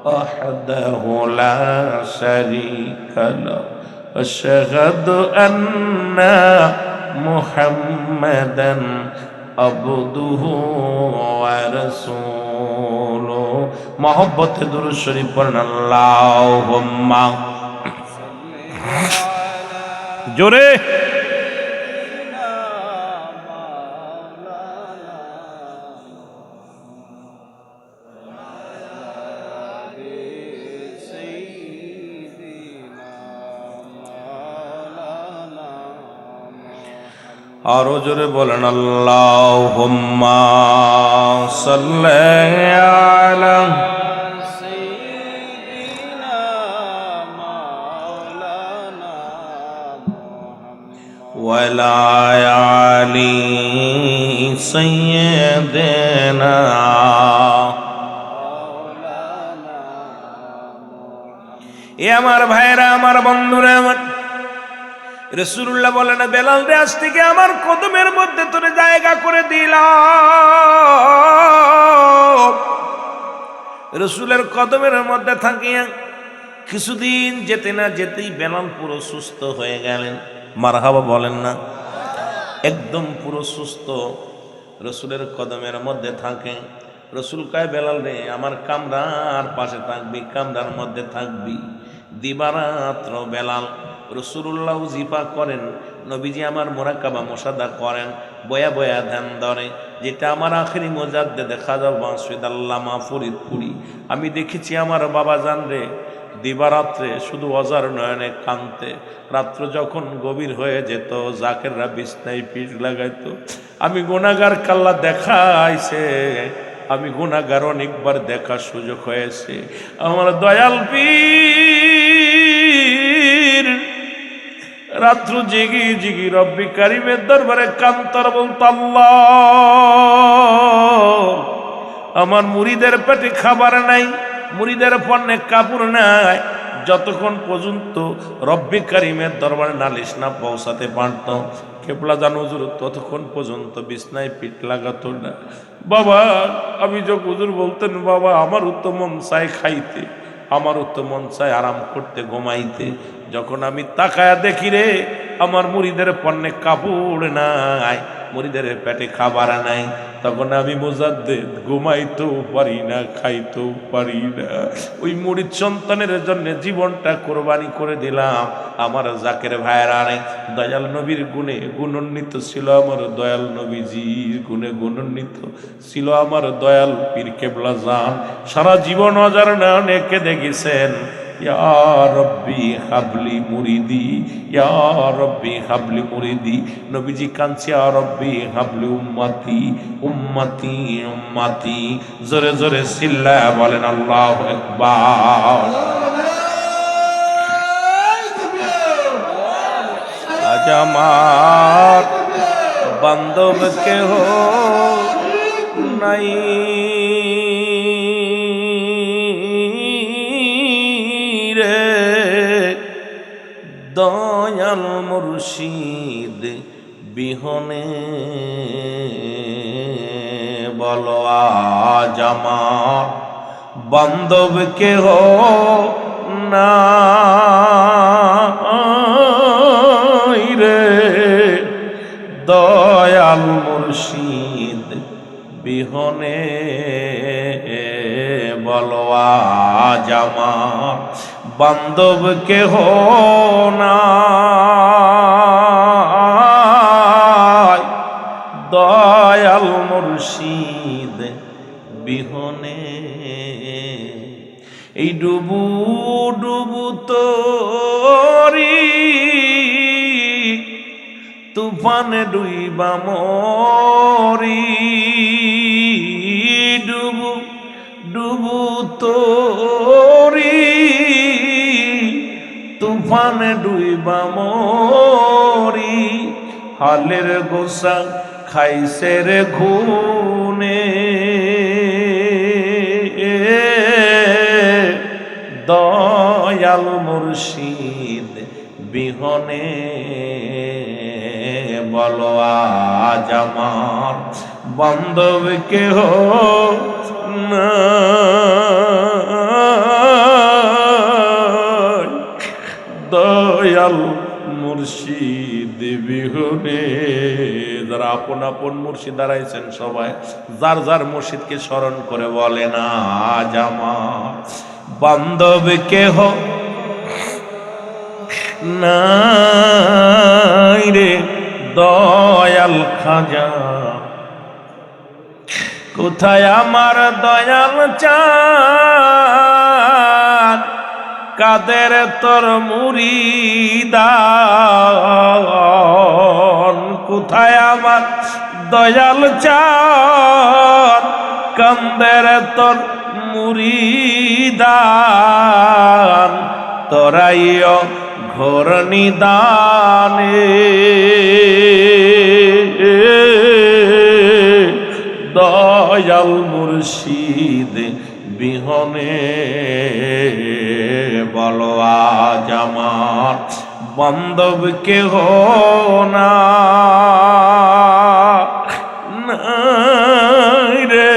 ওয়াহদাহু লা শারীকা লাহু, আশহাদু আন্না মুহাম্মাদান আবদুহু ওয়া রাসূলুহু। মহব্বতে দুরূদ শরীফ পড়েন আল্লাহুম্মা জোরে। আরো জোরে বলেন আল্লাহুম্মা সাল্লি আলা ওয়ালা আলি সাইয়্যিদিনা। এ আমার ভাইরা, আমার বন্ধুরা, আমার রাসূলুল্লাহ বলেন বেলাল রে আজ থেকে আমার কদমের মধ্যে তোরে জায়গা করে দিলাম। রাসূলের কদমের মধ্যে থাকিয়া কিছুদিন যেতে না যেতেই বেলাল পুরো সুস্থ হয়ে গেলেন। মারহাবা বলেন না? একদম পুরো সুস্থ, রাসূলের কদমের মধ্যে থাকে। রাসূল কয় বেলাল রে আমার কামরার পাশে থাকবি, কামরার মধ্যে থাকবি দিবারাত্র। বেলাল রাসূলুল্লাহ জিপা করেন, নবীজি আমার মুরাকাবা মুশাহাদা করেন, বয়া বয়া ধ্যান ধরে। যেটা আমার আখেরি মুজাদ্দেদে খাজা বাসুদ আল্লামা ফরিদপুরি আমি দেখেছি আমার বাবা জান রে দিবারাত্রে শুধু অজার নয়নে কানতে। রাত্র যখন গভীর হয়ে যেত জাকেররা বিছনায় পিঠ লাগাইতো। আমি গুনাহগার কাল্লা দেখাইছে, আমি গুনাহগার অনেকবার দেখার সুযোগ হয়েছে। আমার দয়াল পীর রাত্র জেগে জেগে রব্বি কারিমের দরবারে কান্তর বলত আল্লাহ আমার মুরিদের পেটে খাবার নাই, মুরিদের পণ্যে কাপড় নাই। যতক্ষণ পর্যন্ত রব্বি কারিমের দরবারে নালিশ না পৌঁছাতে পারত কেবলা জান হুজুর ততক্ষণ পর্যন্ত বিছনায় পিঠ লাগাতো না। বাবা আমি যখন হুজুর বলতেন বাবা আমারও তো মন চায় খাইতে, আমারও তো মন চায় আরাম করতে ঘুমাইতে। যখন আমি তাকায়া দেখি রে আমার মুরিদের পণ্যে কাপড় নাই, মুরিদের পেটে খাবার নাই, তখন আমি মুজাদ্দিদ ঘুমাইতেও পারি না, খাইতেও পারি না। ওই মুরিদ সন্তানের জন্য জীবনটা কোরবানি করে দিলাম। আমার জাকের ভাইয়েরা রে, দয়াল নবীর গুণে গুণান্বিত ছিল আমার দয়াল নবীজির গুণে গুণান্বিত ছিল আমার দয়াল পীর কেবলা জান। সারা জীবন হাজার নয়নে কেঁদে গেছেন, ইয়া রব্বি হাবলি মুরিদি, ইয়া রব্বি হাবলি মুরিদি। নবীজি কাঁদছে, ইয়া রব্বি হাবলি উম্মতি, উম্মতি, উম্মতি। জোরে জোরে চিল্লায়া বলেন আল্লাহু আকবার। আজ আমার বান্ধব কেহ নাই, দয়াল মুর্শিদ বিহনে বলো আজ আমার বান্ধব কেহ নাই রে, দয়াল মুর্শিদ বিহনে বলো আজ আমার বান্ধব কেহ নাই, দয়াল মুর্শিদ বিহনে। এই ডুবু ডুবু তোরি তুফানে ডুইবা মরি, ডুবু ডুবু তোরি তুফানে ডুইবা মরি। হালের গোসা খাইছে রে ঘুনে, দয়াল মুর্শিদ বিহনে বলো আজ আমার বান্ধব কেহ নাই, দয়াল মুর্শিদ বিহনে। যারা আপন আপন মুর্শিদ দাঁড়াইছেন সবাই যার যার মুর্শিদকে স্মরণ করে বলেন আজ আমার বান্ধব কেহ নাই রে, দয়াল খাজা কোথায় আমার দয়াল চাঁদ, কাদের তোর মুরিদান, কোথায় আমার দয়াল চাঁদ, কাদের তোর মুরিদান, তোরাইও ঘোর নিদানে, দয়াল মুর্শিদ বিহনে বলো আজ আমার বান্ধব কেহ নাই রে,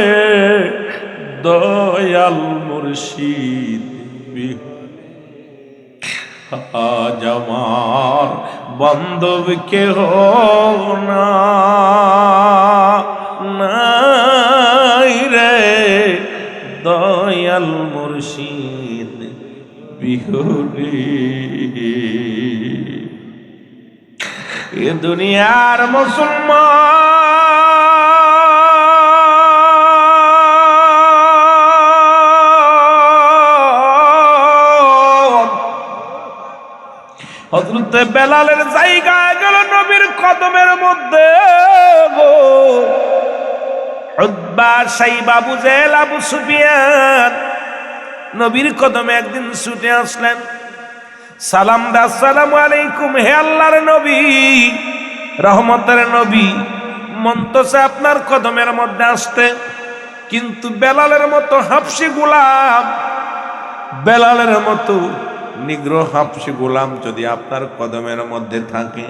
দয়াল মুর্শিদ আজ আমার বান্ধব কেহ নাই রে, দয়াল মুর্শিদ বিহনে। এ দুনিয়ার মুসলমান হযরত বেলালের জায়গায় গেল নবীর কদমের মধ্যে গো। উতবা, সাইবা, আবু জেহেল, আবু সুফিয়ান নবীর কদমে একদিন ছুটে আসলেন, সালাম দা, আসসালামু আলাইকুম হে আল্লাহর নবী, রহমতের নবী, মন তো চায় আপনার কদমের মধ্যে আসতে, কিন্তু বেলালের মতো হাবশী গোলাম, বেলালের মতো নিগ্রহ হাবশী গোলাম যদি আপনার কদমের মধ্যে থাকে,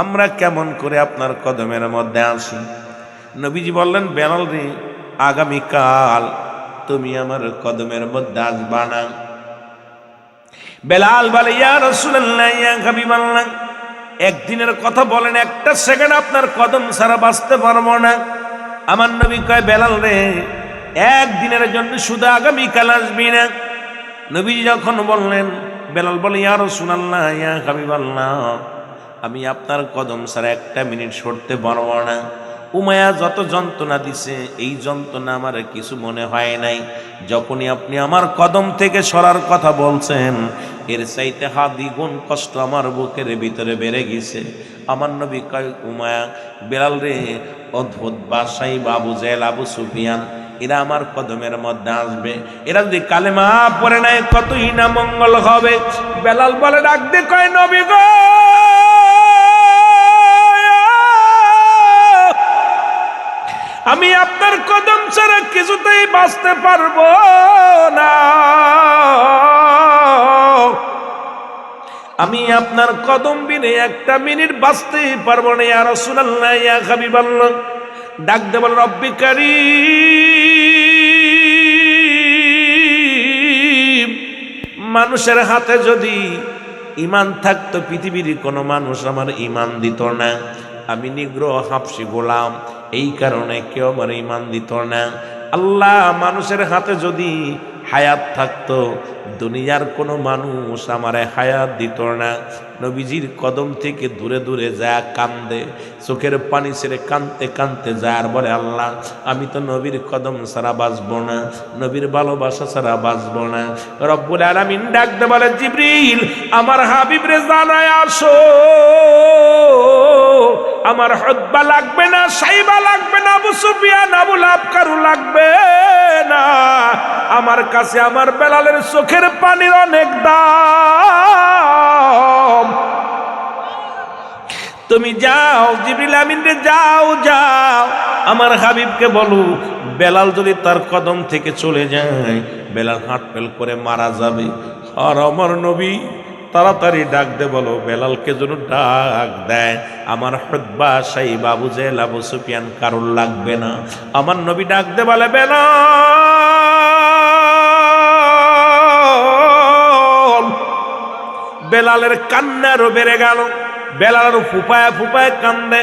আমরা কেমন করে আপনার কদমের মধ্যে আসি? নবীজি বললেন, বেলাল রে, আগামীকাল তুমি আমার কদমের মধ্যে আসবা না। বেলাল বলে, ইয়া রাসূলুল্লাহ, ইয়া হাবিবাল্লাহ, একদিনের কথা বলেন, একটা সেকেন্ড আপনার কদম ছাড়া বাঁচতে পারবো না। আমার নবী কয় বেলাল রে, একদিনের জন্য শুধু আগামীকাল আসবি না। নবী যখন বললেন, বেলাল বলে ইয়া রাসূলুল্লাহ, ইয়া হাবিবাল্লাহ, আমি আপনার কদম ছাড়া একটা মিনিট সরতে পারবো না। উমাইয়া যত যন্ত্রণা দিছে, এই যন্ত্রণা আমার কিছু মনে হয় নাই। যখনই আপনি আমার কদম থেকে সরার কথা বলছেন, এর চাইতে দ্বিগুণ কষ্ট আমার বুকের ভিতরে বেড়ে গেছে। আমার নবী কয় উমাইয়া, বেলাল রে, অদ্ভুত বাদশাহী আবু জেহেল, আবু সুফিয়ান, এরা আমার কদমের মধ্যে আসবে। এরা যদি কালেমা পড়ে নাই কতই না মঙ্গল হবে। বেলাল বলে ডাক দে কয় নবী গো, আমি আপনার কদম ছাড়া কিছুতেই বাঁচতে পারবো না। আমি আপনার কদম বিনে একটা মিনিট বাঁচতে পারবো না। ইয়া রাসূলুল্লাহ, ইয়া হাবিবাল্লাহ। ডাক দে বল রব্বি কারীম, মানুষের হাতে যদি ঈমান থাকতো, পৃথিবীর কোনো মানুষ আমার ঈমান দিত না। আমি নিগ্রহ হাবশী গোলাম, এই কারণে কেউ আমার ঈমান দিত না। আল্লাহ, মানুষের হাতে যদি হায়াত থাকতো, দুনিয়ার কোনো মানুষ আমারে হায়াত দিত না। নবীজির কদম থেকে দূরে দূরে যায় কান্দে, চোখের পানি ছেড়ে কাঁদতে কাঁদতে যায় আর বলে, আল্লাহ, আমি তো নবীর কদম ছাড়া বাঁচবো না, নবীর ভালোবাসা ছাড়া বাঁচবো না। রব্বুল আলামিন ডাকতে বলে, জিবরিল, আমার হাবিবরে জানায় আসো, আমার হুতবা লাগবে না, সাইবা লাগবে না, আবু সুফিয়ান, আবু লাহাব কারু লাগবে না। আমার কাছে আমার বেলালের চোখের পানির অনেক দাম। তুমি যাও, জিবরিল আমিন রে, যাও যাও, আমার হাবিবকে বলো, বেলাল যদি তার কদম থেকে চলে যায়, বেলাল হাঁটপেল করে মারা যাবে। আর আমার নবী তাড়াতাড়ি ডাক দে বলো, বেলালকে যেন ডাক দেয়, আমার হুতবা সাইবা আবু জেহেল, আবু সুফিয়ান কারুর লাগবে না। আমার নবী ডাক দে বলে, বেলাল। বেলালের কান্নারও বেড়ে গেল, বেলালের ফুপায় ফুপায় কান্দে।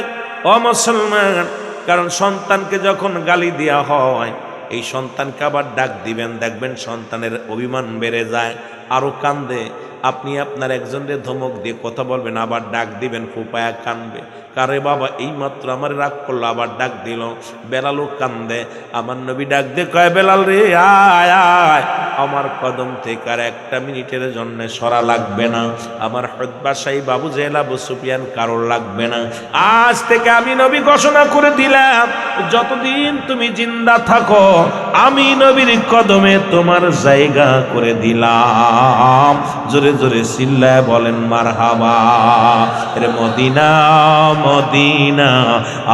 ও মুসলমান, কারণ সন্তানকে যখন গালি দেওয়া হয়, এই সন্তানকে আবার ডাক দিবেন, দেখবেন সন্তানের অভিমান বেড়ে যায়, আরো কান্দে। আপনি আপনার একজনকে ধমক দিয়ে কথা বলবেন, আবার ডাক দিবেন, ফুপায়া কানবে, কারে বাবা এই মাত্র আমার রাগ করলো, আবার ডাক দিল, বেলালও কান্দে। আমার নবী ডাক দিয়ে কয়, বেলাল রে, আয় আয়, আমার কদম থেকে আর একটা মিনিটের জন্য সরা লাগবে না। আমার হুতবা সাইবা আবু জেহেল, আবু সুফিয়ান কারোর লাগবে না। আজ থেকে আমি নবী ঘোষণা করে দিলাম, যতদিন তুমি জিন্দা থাকো, আমি নবীর কদমে তোমার জায়গা করে দিলাম। জোরে জোরে চিল্লায় বলেন মারহাবা। রে মদিনা মদিনা,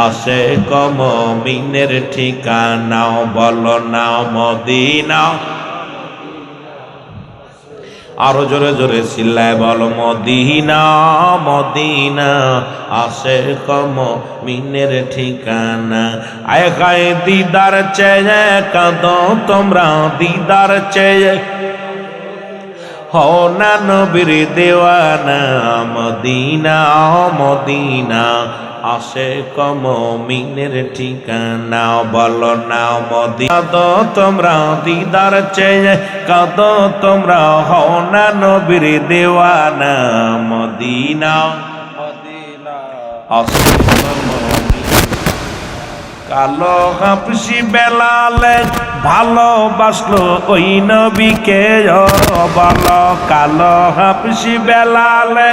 আশিক মুমিনের ঠিকানা, বলো না মদিনা। আরো জোরে জোরে চিল্লায় বলো, মদিনা মদিনা, আশিক মুমিনের ঠিকানা। আয় গায়ে দিদার চেয়ে কাঁদো তোমরা, দিদার চেয়ে হও না নবীর দেওয়ানা, মদিনা মদিনা, আশিক মুমিনের ঠিকানা, বলো না মদিনা। কাঁদো তোমরা দিদার চেয়ে, কাঁদো তোমরা, হও না নবীর দেওয়ানা, মদিনা মদিনা, আশিক কালো হাবশী বেলালে ভালোবাসলো ওই নবীকে, বলো কালো হাবশী বেলালে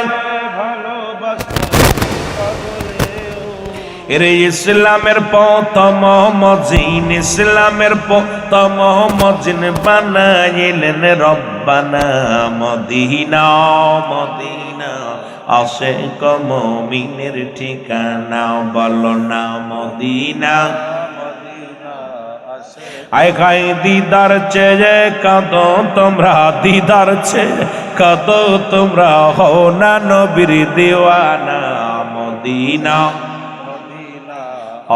এর ইসলামের প্রথম মজিন, ইসলামের প্রথম মজিন বানাইলেন রব্বানা, মদিনা মদিনা, আশিক মুমিনের ঠিকানা, বলো না মদিনা। আয় খাই দিদার চেয়ে কাঁদো তোমরা, দিদার চেয়ে কাঁদো তোমরা, হও না নবীর দেওয়ানা, মদিনা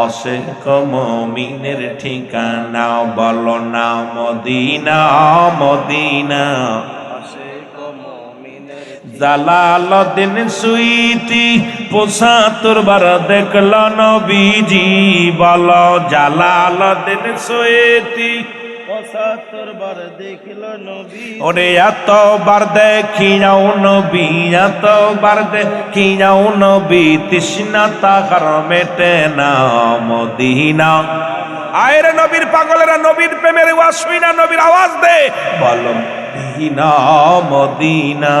আশিক মুমিনের ঠিকানা, বলো না মদিনা মদিনা। জালালউদ্দিন সুইতি ৭৫ বার দেখল নবীজি, বলো জালালউদ্দিন সুইতি ৭৫ বার দেখল নবী। ওরে এতবার দেখি যাও নবী, এতবার দেখি যাও নবী, তৃষ্ণা তাহার মেটে না মদিনা। আয়ের নবীর পাগলেরা নবীর প্রেমের ওয়াজ শুই না, নবীর আওয়াজ দে, বলো মদিনা মদিনা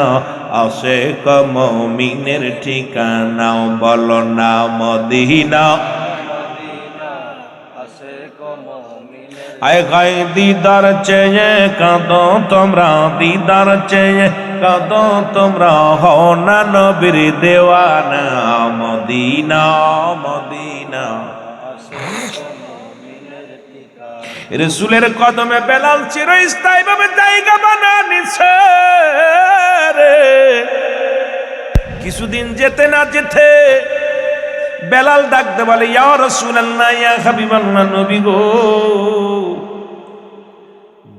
আশিক মুমিনের ঠিকানা, বলো না মদিনা। আয় গায় দিদার চেয়ে কাঁদো তোমরা, দিদার চেয়ে কাঁদো তোমরা, হও না নবীর দেওয়ানা মদিনা মদিনা। রাসূলের কদমে বেলাল চিরস্থায়ী ভাবে জায়গা বানিয়ে নিছে রে। কিছুদিন যেতে না যেতে বেলাল ডাকতে বলে, ইয়া রাসূলুল্লাহ, ইয়া হাবিবাল্লাহ, নবী গো।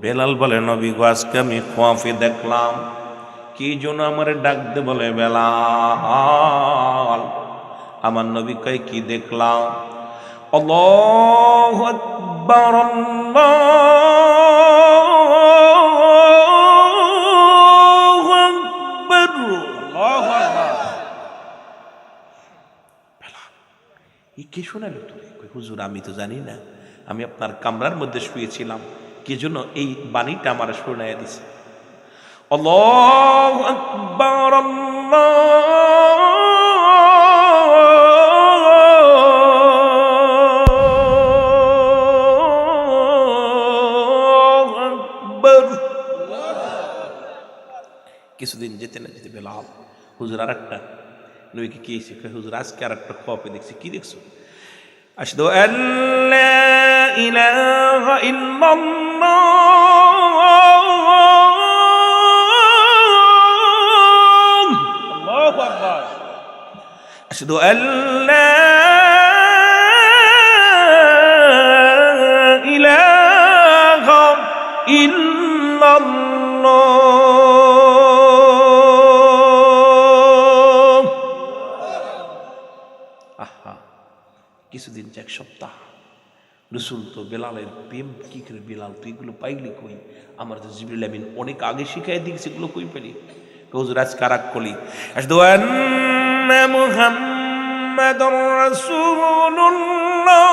বেলাল বলে, নবী গো, আজকে আমি খোয়াফে দেখলাম, কি জন্য আমারে ডাকতে বলে বেলাল? আমার নবী কয়, কি দেখলাম? আল্লাহু আকবার, আল্লাহু আকবার, আল্লাহু আকবার। এই কে শোনালো তোরে? কই হুজুর, আমি তো জানি না, আমি আপনার কামরার মধ্যে শুয়েছিলাম, কি জন্য এই বাণীটা আমার শোনাইয়া দিছে। আল্লাহু আকবার, আল্লাহু আকবার। কিছুদিন যেতে না যেতে বেলাল, হুজুর আর একটা নবীকে কি এসে, হুজুর আজকে আর একটা খোয়াবে দেখছি। কি দেখছো? আশহাদু আল্লা ইলাহা ইল্লাল্লাহ, আল্লাহু আকবার। আশহাদু আল্লা ইলাহা ইল্লাল্লাহ। আহা, কিছুদিন, এক সপ্তাহ, রাসূল তো বেলালের প্রেম কি করে, বেলাল তুই এগুলো পাইলি কই? আমার তো জিবরিল আমিন অনেক আগে শিখাই দিয়েছে, এগুলো কই পেলি? হুজুর আজ কারাক কলি, আশহাদু আন্না মুহাম্মাদুর রাসূলুল্লাহ,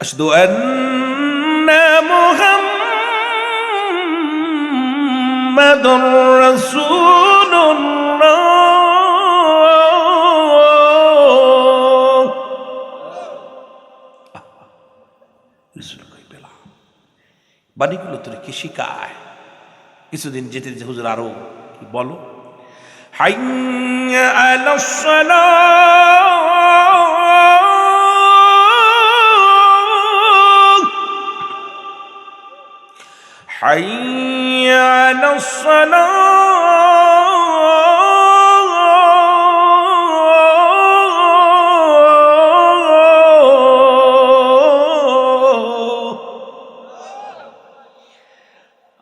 আশহাদু আন্না মুহাম্মাদুর রাসূলুল্লাহ। রাসূল কই, বেলাল বাণীগুলো তোর কি শিখায়? কিছুদিন যেতে যেতে হুজুর আরো কি বলো, হাইয়া আলাস সালাহ, হাইয়া আলাস সালাহ।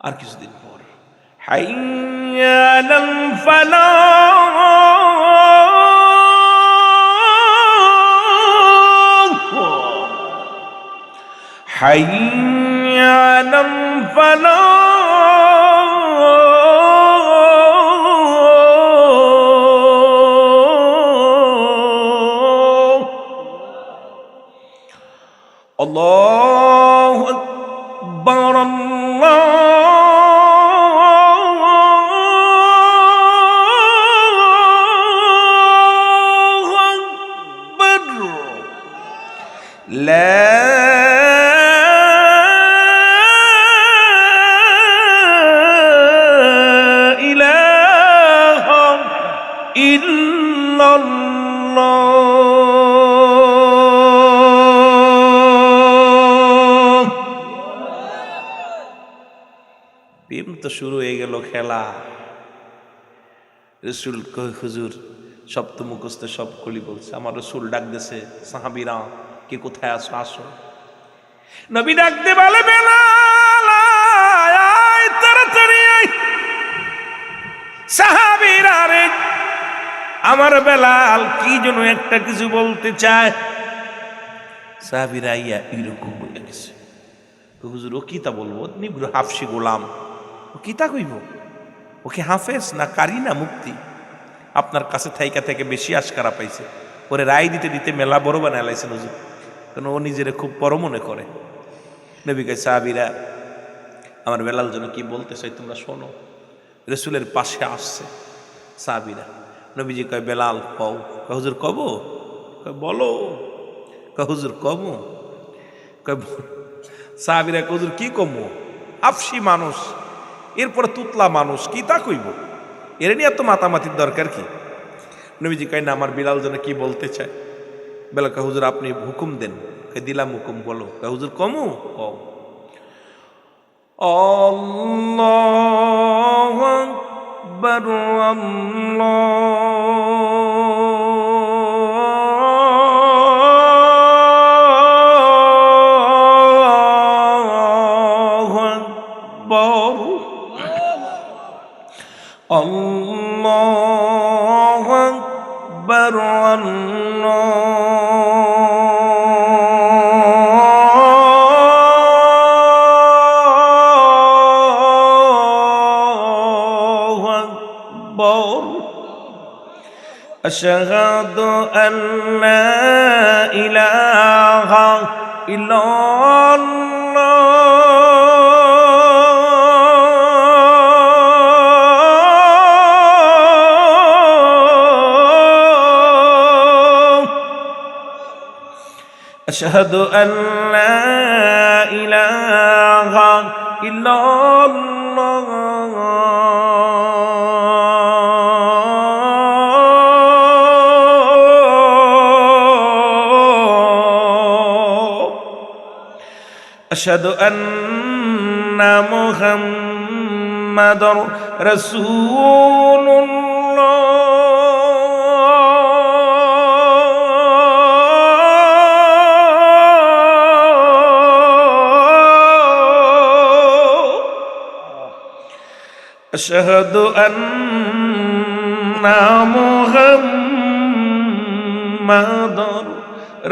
আর কিছুদিন পর হাইয়া আলাল ফালাহ, হাইয়া আলাল ফালাহ। আল্লাহু আকবার, আল্লাহু আকবার। লা ইলাহা ইল্লাল্লাহ। প্রেম তো শুরু হয়ে গেল খেলা। রাসূল কয়, হুজুর সব তো মুখস্থ, সব কলি বলছে। আমার রাসূল ডাক দিয়েছে, সাহাবীরা কে কোথায় আসো, আসো। নবী ডাকতে বলে বেলাল আয় তাড়াতাড়ি আয়। সাহাবীরা রে আমার বেলাল কি যেন একটা কিছু বলতে চায়। সাহাবীরা ইয়া এরকম বলে গেছে, হুজুর ও কিতা বলবো, নিগ্র হাফসি গোলাম, ও কিতা কইব, ওকে হাফেজ না কারি না মুক্তি, আপনার কাছে থাইকা থেকে বেশি আশকারা পাইছে, ওরে রায় দিতে দিতে মেলা বড় বানায় লাইছেন হুজুর, কারণ ও নিজেরে খুব বড় মনে করে। নবী কয় সাহাবীরা আমার বেলাল যেন কি বলতে চাই তোমরা শোনো। রসুলের পাশে আসছে সাহাবীরা, নবীজি কয় বেলাল কও। কয় হুজুর কব, কয় বলো, কয় হুজুর কব, কয় সাহাবীরা কয় হুজুর কি কমো, আফসি মানুষ, এরপরে তুতলা মানুষ, কি তা কইব, এর নিয়ে এত মাতামাতির দরকার কি। নবীজি কয় না আমার বিলাল যেন কি বলতে চায়। বেলাল কয় হুজুর আপনি হুকুম দেন। কয় দিলাম হুকুম, বলো। কয় হুজুর কমু, কও। আল্লাহু আকবার আল্লাহু আকবার আল্লাহু আকবার আল্লাহু আকবার। আশহাদু আল্লা ইলাহা ইল্লাল্লাহ আশহাদু আল্লা ইলাহা ইল্লাল্লাহ আশহাদু আন্না মুহাম্মাদার রাসূলুল্লাহ আশহাদু আন্না মুহাম্মাদার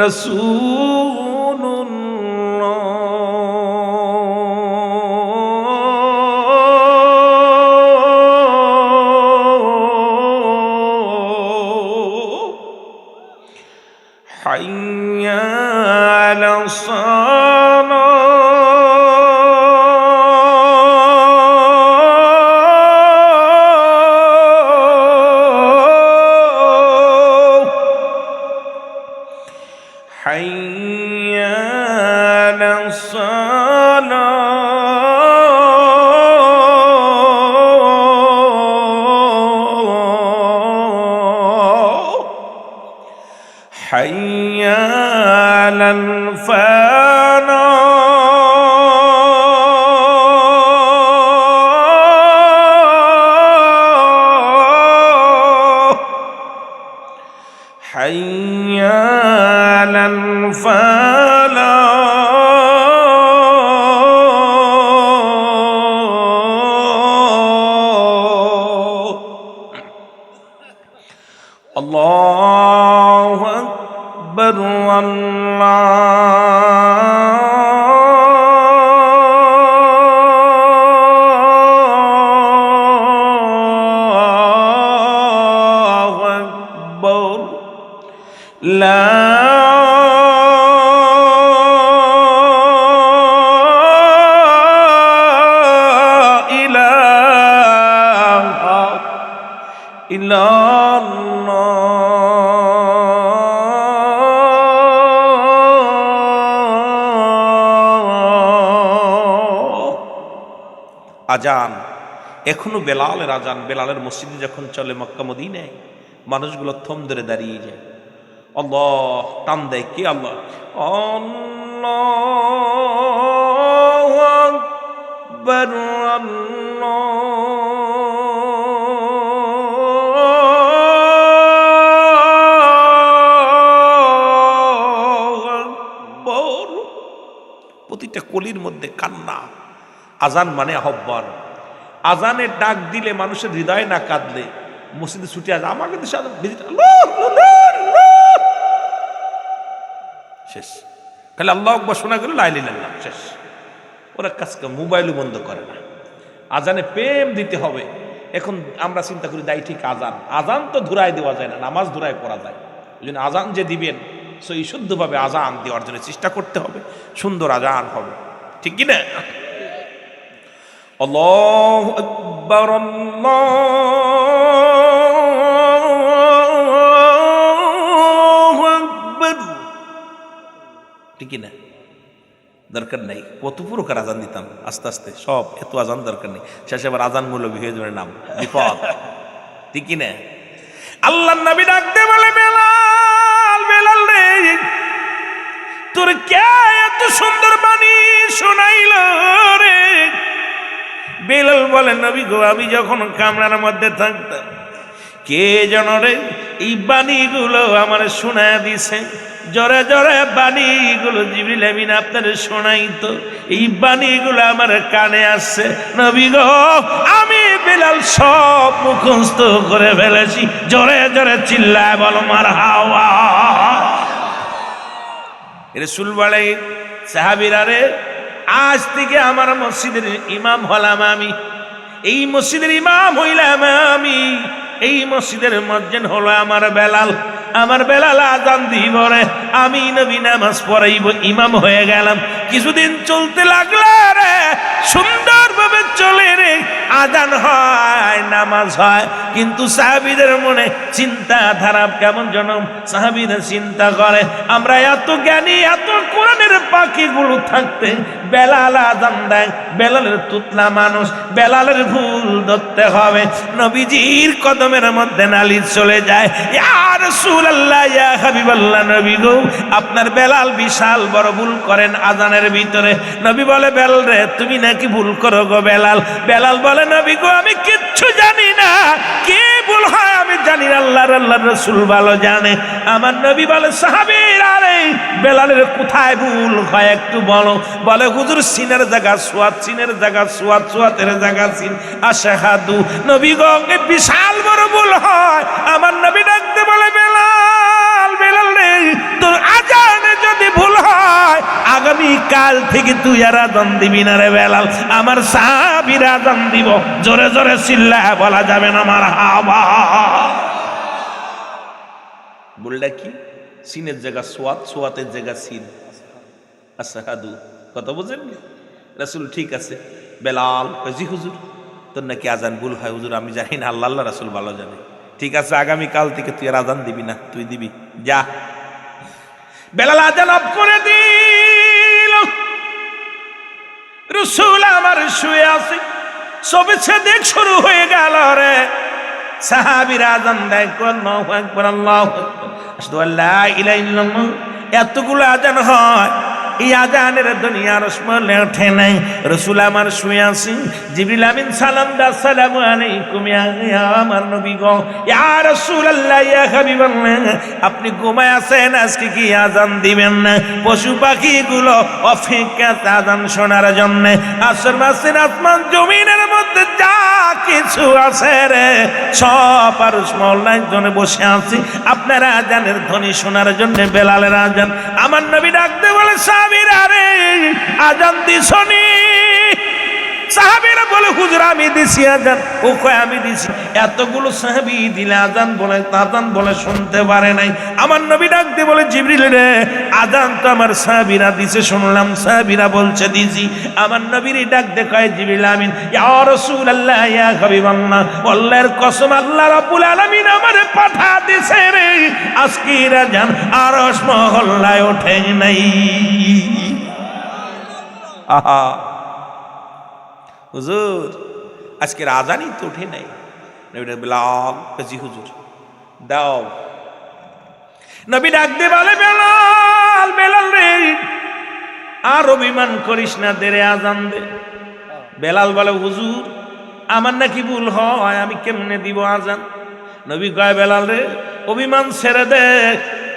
রাসূলুল্লাহ হাইয়া আলাস حي على الصلاة حي على الفلاح حي على الفلاح الله أكبر الله أكبر لا إله إلا الله আজান এখনো বেলালের আজান, বেলালের মসজিদে যখন চলে মক্কা মদিনায়, মানুষগুলো থম ধরে দাঁড়িয়ে যায়। আল্লাহ টান দেয়, কে আল্লাহ? আল্লাহু আকবার আল্লাহু আকবার। প্রতিটা কলির মধ্যে কান্না। আজান মানে আহ্বান। আজানের ডাক দিলে মানুষের হৃদয় না কাঁদলে মসজিদে ছুটে আসে, আমাকে দেশে শেষ। খালি আল্লাহ আকবার শোনা গেল, লা ইলাহা ইল্লাল্লাহ, শেষ। ওরা কাজকে মোবাইলও বন্ধ করে না। আজানে প্রেম দিতে হবে। এখন আমরা চিন্তা করি দায়ী ঠিক আজান, আজান তো ধুরাই দেওয়া যায় না, নামাজ ধুরাই পড়া যায়। ওই জন্য আজান যে দিবেন সেই শুদ্ধভাবে আজান দেওয়ার জন্য চেষ্টা করতে হবে, সুন্দর আজান হবে, ঠিক কি না? আল্লাহু আকবার, আল্লাহু আকবার, ঠিক কি না? দরকার নাই কত প্রকার আজান দিতাম, আস্তে আস্তে সব, এত আজান দরকার নেই। শেষে আবার আজান মৌলবী হয়ে যাবে, নাম বিপদ, ঠিক কি না? আল্লাহর নবী ডাকতে বলে, বেলাল, বেলাল রে, তোর কে এত সুন্দর বাণী শোনাইল রে? বেলাল বলে, নবী গো, আমি যখন কামরার মধ্যে থাকতাম কে যেন রে এই বাণীগুলো আমার শোনা দিছে। জোরে জোরে বাণীগুলো জিবরিল আমিন আপনার শোনাইতো, এই বাণীগুলো আমার কানে আসছে। নবী গো, আমি বেলাল সব মুখস্থ করে ফেলেছি। জোরে জোরে চিল্লায় বলো মারহাবা। রাসূল বলে, সাহাবীরা রে, আজ থেকে আমার মসজিদের ইমাম হলাম আমি, এই মসজিদের ইমাম হইলাম আমি, এই মসজিদের মুয়াজ্জিন হলো আমার বেলাল। আমার বেলাল আজান দিব রে, আমি নবী নামাজ পড়াইব, ইমাম হয়ে গেলাম। কিছুদিন চলতে লাগলো রে, সুন্দরভাবে চলে রে, আজান হয়, নামাজ হয়, কিন্তু সাহাবীদের মনে চিন্তাধারা কেমন জনম। সাহাবীরা চিন্তা করে, আমরা এত জ্ঞানী, এত কোরআনের পাখিগুলো থাকতে বেলাল আজান দেয়, বেলালের তুতলা মানুষ, বেলালের ভুল ধরতে হবে। নবীজির কদমের মধ্যে নালিশ চলে যায়, ইয়া রাসূলুল্লাহ, ইয়া হাবিবাল্লাহ, নবী গো, আপনার বেলাল বিশাল বড় ভুল করেন আজানের ভিতরে। নবী বলে, বেলাল রে, তুমি নাকি ভুল করো গো বেলাল? বেলাল বলে, নবী গো, আমি কিচ্ছু জানি না, কি ভুল হয় আমি জানি না, আল্লাহর রাসূল ভালো জানে। আমার নবী বলে, সাহাবীরা রে, বেলালের কোথায় ভুল হয় একটু বলো। বলে, হুজুর, সিনের জায়গা সুয়াত, সিনের জায়গা সুয়াত, সুয়াতের জায়গা সিন, আশহাদু। নবী গো, বিশাল বড় ভুল হয়। আমার নবী ডাকতে বলে, বেলাল, বেলাল রে, তোর আজানে যদি ভুল হয় আগামী কাল থেকে তুই আর আজান দিবি না রে বেলাল, আমার সাহাবীরা আজান দিব। জোরে জোরে চিল্লায় বলা যাবে না মারহাবা। বললা কি? সিনের জায়গা সোয়াত, সোয়াতের জায়গা সিন, আশহাদু। কথা বুঝেন? রাসূল, ঠিক আছে। বেলাল, জি হুজুর, তোর নাকি আজান ভুল হয়। হুজুর, আমি জানি না, আল্লাহ রাসূল ভালো জানে। ঠিক আছে, আগামী কাল থেকে তুই আর আজান দিবি না, তুই দিবি, যা। বেলাল আজান অফ করে দিল। রাসূল আমার শুয়ে আছে, সবে দেখ শুরু হয়ে গেল রে। সাহাবীরা আজান দেয়, আল্লাহু আকবার, আল্লাহু আকবার, আশহাদু আল্লা ইলাহা ইল্লাল্লাহ। এতগুলো আজান হয়, এই আজানের দুনিয়ার রসমলে ওঠে নাই। রাসূল আমার শুয়ে আছেন, জিবরিল আমিন সালাম দা, আসসালামু আলাইকুম ইয়া আমার নবী গো, ইয়া রাসূলুল্লাহ, ইয়া হাবিবাল্লাহ, আপনি ঘুমায় আছেন, আজকে কি আজান দিবেন না? পশু পাখিগুলো অপেক্ষাতে আজান শোনার জন্য। আসর মাসের আসমান জমিনের মধ্যে যা কিছু আছে রে, সব আরশ মওলার জন্য বসে আছি আপনারা আজানের ধ্বনি শোনার জন্য। বেলালের আজান। আমার নবী ডাকতে বলে, সাহাবীরা রে, আজান দিছনি? সাহাবীরা বলে, হুজুর, আমি দিছি আজান। ও কয়, আমি দিছি। এতগুলো সাহাবী দিলে আজান বলে, আজান বলে শুনতে পারে নাই। আমার নবী ডাকতে বলে, জিবরিল রে, আজান তো আমার সাহাবীরা দিছে, শুনলাম সাহাবীরা বলছে দিছি। আমার নবীর ডাকতে কয়, জিবরিল আমিন, ইয়া রাসূলুল্লাহ, ইয়া হাবিবাল্লাহ, আল্লাহর কসম, আল্লাহ রাব্বুল আলামিন আমারে পাঠা দিছে রে, আজকের আজান আরশ মহল্লায় ওঠে নাই। আহা হুজুর, আজকের আজানই তো উঠে নাই। বেলাল, জি হুজুর, দাও। নবী ডাক দিয়ে বলে, বেলাল, বেলাল রে, আর অভিমান করিস না, দেরে আজান দে। বেলাল বলে, হুজুর, আমার নাকি ভুল হয়, আমি কেমনে দিব আজান? নবী কয়, বেলাল রে, অভিমান ছেড়ে দে,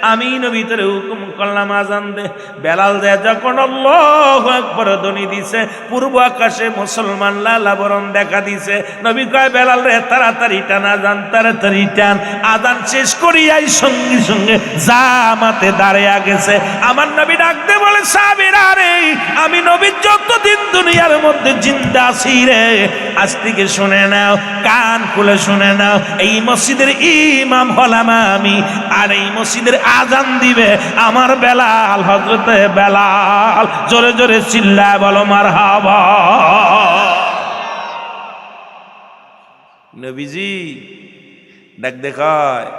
আমি নবী তোরে হুকুম করলাম আজান দে। বেলাল দেয় যখন আল্লাহু আকবার ধ্বনি দিছে, পূর্ব আকাশে মুসলমান লালাবরণ দেখা দিছে। নবী কয় বেলাল রে তাড়াতাড়ি টান আজান, তাড়াতাড়ি টান। আজান শেষ করিয়াই সঙ্গে সঙ্গে জামাতে দাঁড়িয়ে গেছে। আমার নবী ডাকতে বলে সাহাবীরা রে, আমি নবী যতদিন দুনিয়ার মধ্যে জিন্দা আছি রে, আজ থেকে শুনে নাও, কান খুলে শুনে নাও, এই মসজিদের ইমাম হলাম আমি, আর এই মসজিদের আজান দিবে আমার বেলাল, হযরতে বেলাল। জোরে জোরে চিল্লায় বলো মারহাবা। নবীজি ডাক দেখায়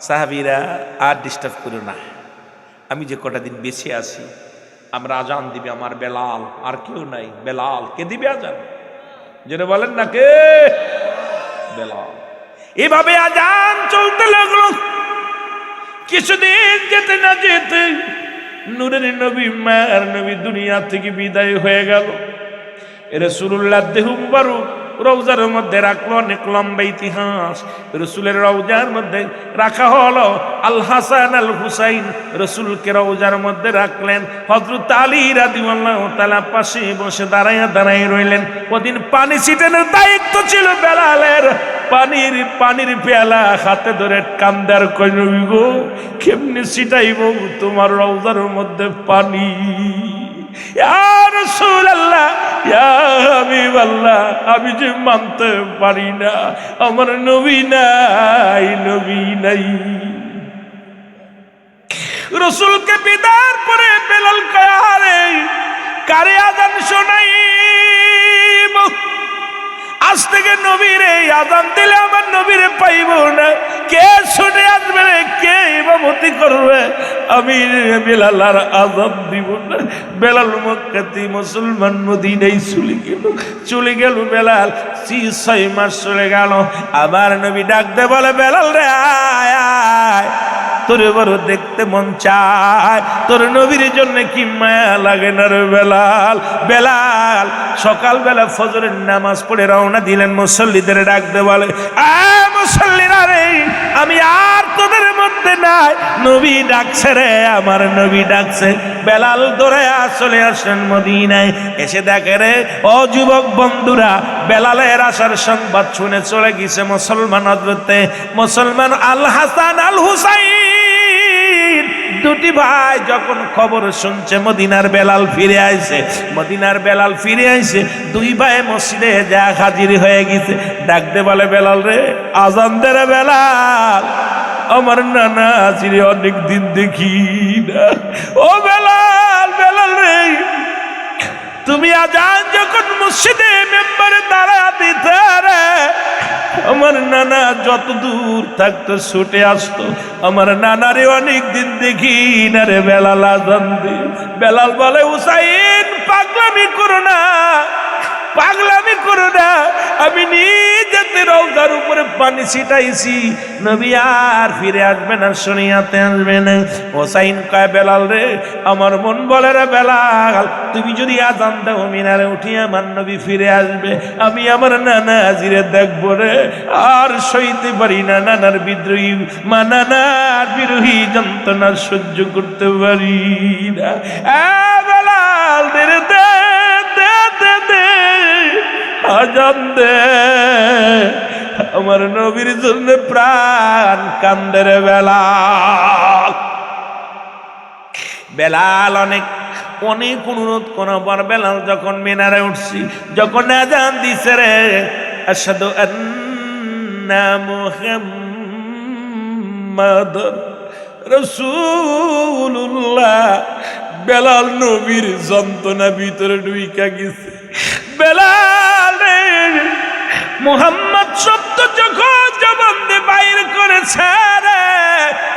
সাহাবীরা আর ডিস্টার্ব করো না, আমি যে কটা দিন বেঁচে আছি, আমরা আজান দিবে আমার বেলাল, আর কেউ নাই। বেলাল কে দিবে আজান? যেটা বলেন না কে? বেলাল। এভাবে আজান চলতে লাগলো। কিছুদিন যেতে না যেতে নূরের নবী মায়ার নবী দুনিয়া থেকে বিদায় হয়ে গেল। রাসূলুল্লাহ দেহ মুবারক রওজার মধ্যে রাখলো, অনেক লম্বা ইতিহাস। রসুলের রওজার মধ্যে রাখা হলো আল হাসান আল হুসাইন, রসুলকে রওজার মধ্যে রাখলেন। হযরত আলী রাদিয়াল্লাহু তাআলা পাশে বসে দাঁড়ায় রইলেন। ওদিন পানি ছিটানোর দায়িত্ব ছিল বেলালের। পানির পেয়ালা হাতে ধরে কান্দার কই নবী গো, কেমনে ছিটাইব তোমার রওজার মধ্যে পানি? ইয়া রাসূলুল্লাহ, ইয়া হাবিবাল্লাহ, আমি যে মানতে পারি না, আমার নবী নাই, নবী নাই। রসুলকে বিদার পরে বেলাল কারে কারে আজান শোনাইব? আজ থেকে নবীরে আজান দিলে আমার নবীরে পাইব না। কে শুনে আসবে রে, কে ইমামতি করবে? আমি বেলাল আর আজান দিব না। বেলাল মক্কাতে মুসলমান মদিনায় চলে গেল। বেলাল 6 মাস চলে গেল। আবার নবী ডাক দে বলে বেলাল রে আয় আয়, তোরে বড় দেখতে মন চায়, তোর নবীর জন্য কি মায়া লাগে না রে বেলাল? বেলাল সকালবেলা ফজরের নামাজ পড়ে রওনা দিলেন। মুসল্লিদের ডাক দে বলে মুসল্লিরা রে, আমি আর তোদের মধ্যে নাই, নবী ডাকছে রে, আমার নবী ডাকছে। বেলাল দৌড়ে চলে আসলেন মদিনায়। এসে দেখে রে ও যুবক বন্ধুরা, বেলালের আসার সংবাদ শুনে চলে গেছে মুসলমান আল হাসান আল হুসাইন, দুটি ভাই যখন খবর শুনছে মদিনার বেলাল ফিরে আইছে, দুই ভাই মসজিদে যা হাজির হয়ে গেছে। ডাকতে বলে বেলাল রে, আজান দে রে বেলাল, আমার নানা আছিরে অনেক দিন দেখি না। ও বেলাল, বেলাল রে, তুমি আজান যখন মসজিদে মেম্বারে দাঁড়া দিতে রে, আমার নানা যত দূর থাকতো ছুটে আসতো। আমার নানারে অনেক দিন দেখি না রে বেলাল, আজান দে। বেলাল বলে হুসাইন, পাগলামি করো না, আমি নিজেতে রওজার উপরে পানি ছিটাইছি, নবী আর ফিরে আসবে না, শরিয়াতে আসবে না। হুসাইন কয় বেলাল রে, আমার মন বলে রে বেলাল, তুমি যদি আজান দাও মিনারে উঠি আমার নবী ফিরে আসবে, আমি আমার নানা আজিরে দেখবো রে, আর সইতে পারি না নানার বিদ্রোহী নানার বিরোহী যন্ত্রণা সহ্য করতে পারি না। বেলাল দে দে দে দে আজান দে, আমার নবীর জন্য প্রাণ কান্দে রে বেলাল। বেলাল অনেক অনুরোধ করার পর বেলাল যখন মিনারে উঠছি, যখন আজান দিছে রে, আশহাদু আন্না মুহাম্মাদুর রাসূলুল্লাহ, বেলাল নবীর যন্ত্রণা ভিতরে ঢুইকা গেছে। বেলাল মুহাম্মদ শব্দ যখন জবান দিয়ে বাইর করেছে রে,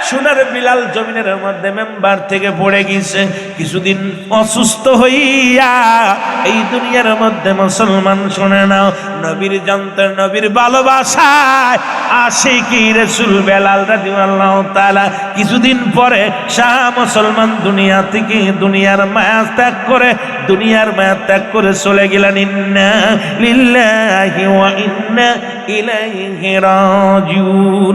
সোনার বিলাল জমিনের মধ্যে মেম্বার থেকে পড়ে গেছে। কিছুদিন অসুস্থ হইয়া এই দুনিয়ার মধ্যে মুসলমান শুনে নাও, নবীর যন্ত্র নবীর ভালোবাসায় আশিকি রাসূল বেলাল রাদিয়াল্লাহু তাআলা কিছুদিন পরে শাহ মুসলমান দুনিয়া থেকে দুনিয়ার মায়া ত্যাগ করে চলে গেলেন। ইন্না লিল্লাহি ওয়া ইন্না ইলাইহি রাজিউন।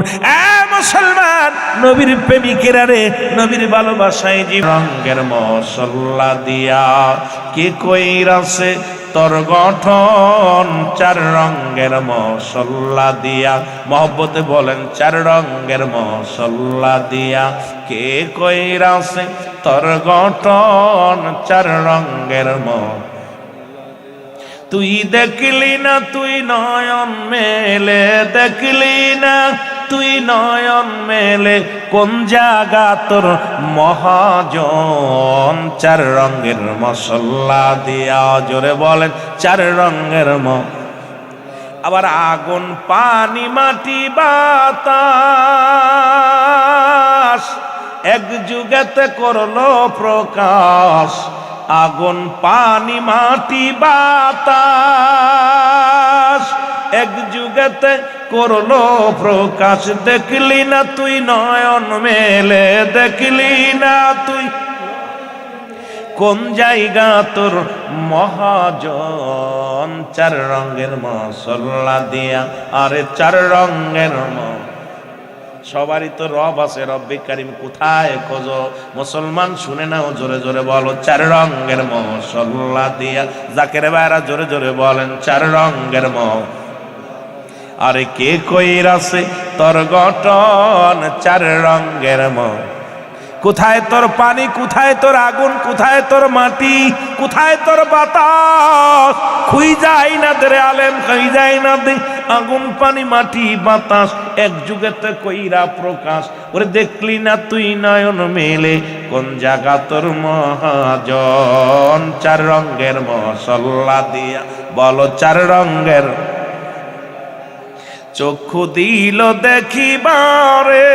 মুসলমান নবী নবীর প্রেমিকেরা রে, নবীর ভালোবাসায় জীবন রঙের মশলা দিয়া কে কইরাছে তোর গঠন, চার রঙের মশলা দিয়া। মহব্বতে বলেন চার রঙের মশলা দিয়া কে কইরাছে তোর গঠন, চার রঙের তুই দেখলি না তুই নয়ন মেলে, দেখলি না তুই নয়ন মেলে, কোন জায়গা তোর মহাজন, চার রঙের মশলা দিয়া। জোরে বলেন চার রঙের আবার আগুন পানি মাটি বাতাস এক যুগেতে করলো প্রকাশ। আগুন পানি মাটি বাতাস এক যুগেতে করলো প্রকাশ, দেখলি না তুই নয়ন মেলে, দেখলি না তুই কোন জায়গা তোর মহাজন, চার রঙের মশলা দিয়া। আরে চার রঙের সবারই তো রব আছে, রব্বে কারিম কোথায় খোঁজো? মুসলমান শুনে নাও, জোরে জোরে বলো চার রঙের মশলা দিয়া। জাকের ভাইরা জোরে জোরে বলেন চার রঙের আরে কে কইরাছে তোর গঠন, চার রঙের কোথায় তোর পানি, কোথায় তোর আগুন, কোথায় তোর মাটি, কোথায় তোর বাতাস? খুই যায় না দে আলেম, খুই যায় না দে আগুন পানি মাটি বাতাস এক যুগেতে কইরা প্রকাশ। ওরে দেখলি না তুই নয়ন মেলে, কোন জায়গা তোর মহাজন, চার রঙের মশলা দিয়া। বলো চার রঙের চক্ষু দিল দেখিবারে,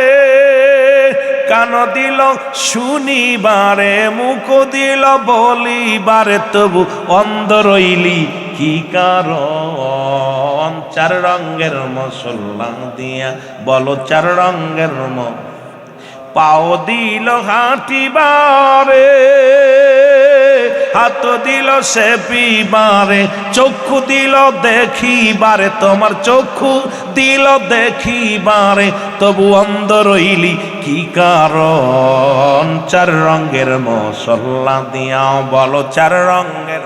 কান দিল শুনিবারে, মুখ দিল বলিবারে, তবু অন্ধ রইলি কি কারণ, চার রঙের মশলা দিয়া। বলো চার রঙের পাও দিল হাঁটিবারে, হাত দিল সেপিবারে, চক্ষু দিল দেখিবারে, তোমার চক্ষু দিল দেখিবারে, তবু অন্ধ রইলি কি কারণ, চার রঙের মশলা দিয়া। বলো চার রঙের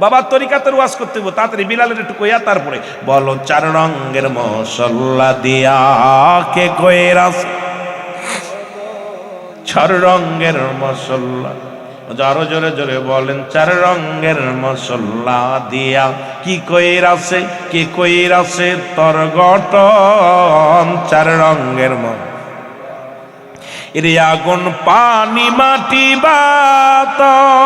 বাবা তরিকাতের ওয়াজ করতে হইব, তাড়াতাড়ি বিলালের একটু কইয়া তারপরে বলো চার রঙের মশলা দিয়া কে কইরাস, চার রঙের মশলা। আরো জোরে জোরে বলেন চার রঙের মশলা দিয়া কি কইরাছে, কি কইরাছে তোর গঠন, চার রঙের এর আগুন পানি মাটি বাতাস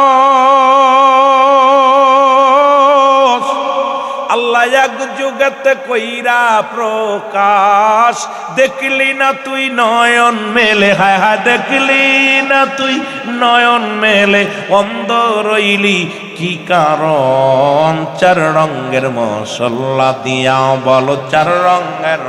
আল্লাহ এক যুগতে কইরা প্রকাশ। দেখলি না তুই নয়ন মেলে, হায় হায় দেখলি না তুই নয়ন মেলে, অন্ধ রইলি কি কারণ, চার রঙের মশলা দিয়া। বলো চার রঙের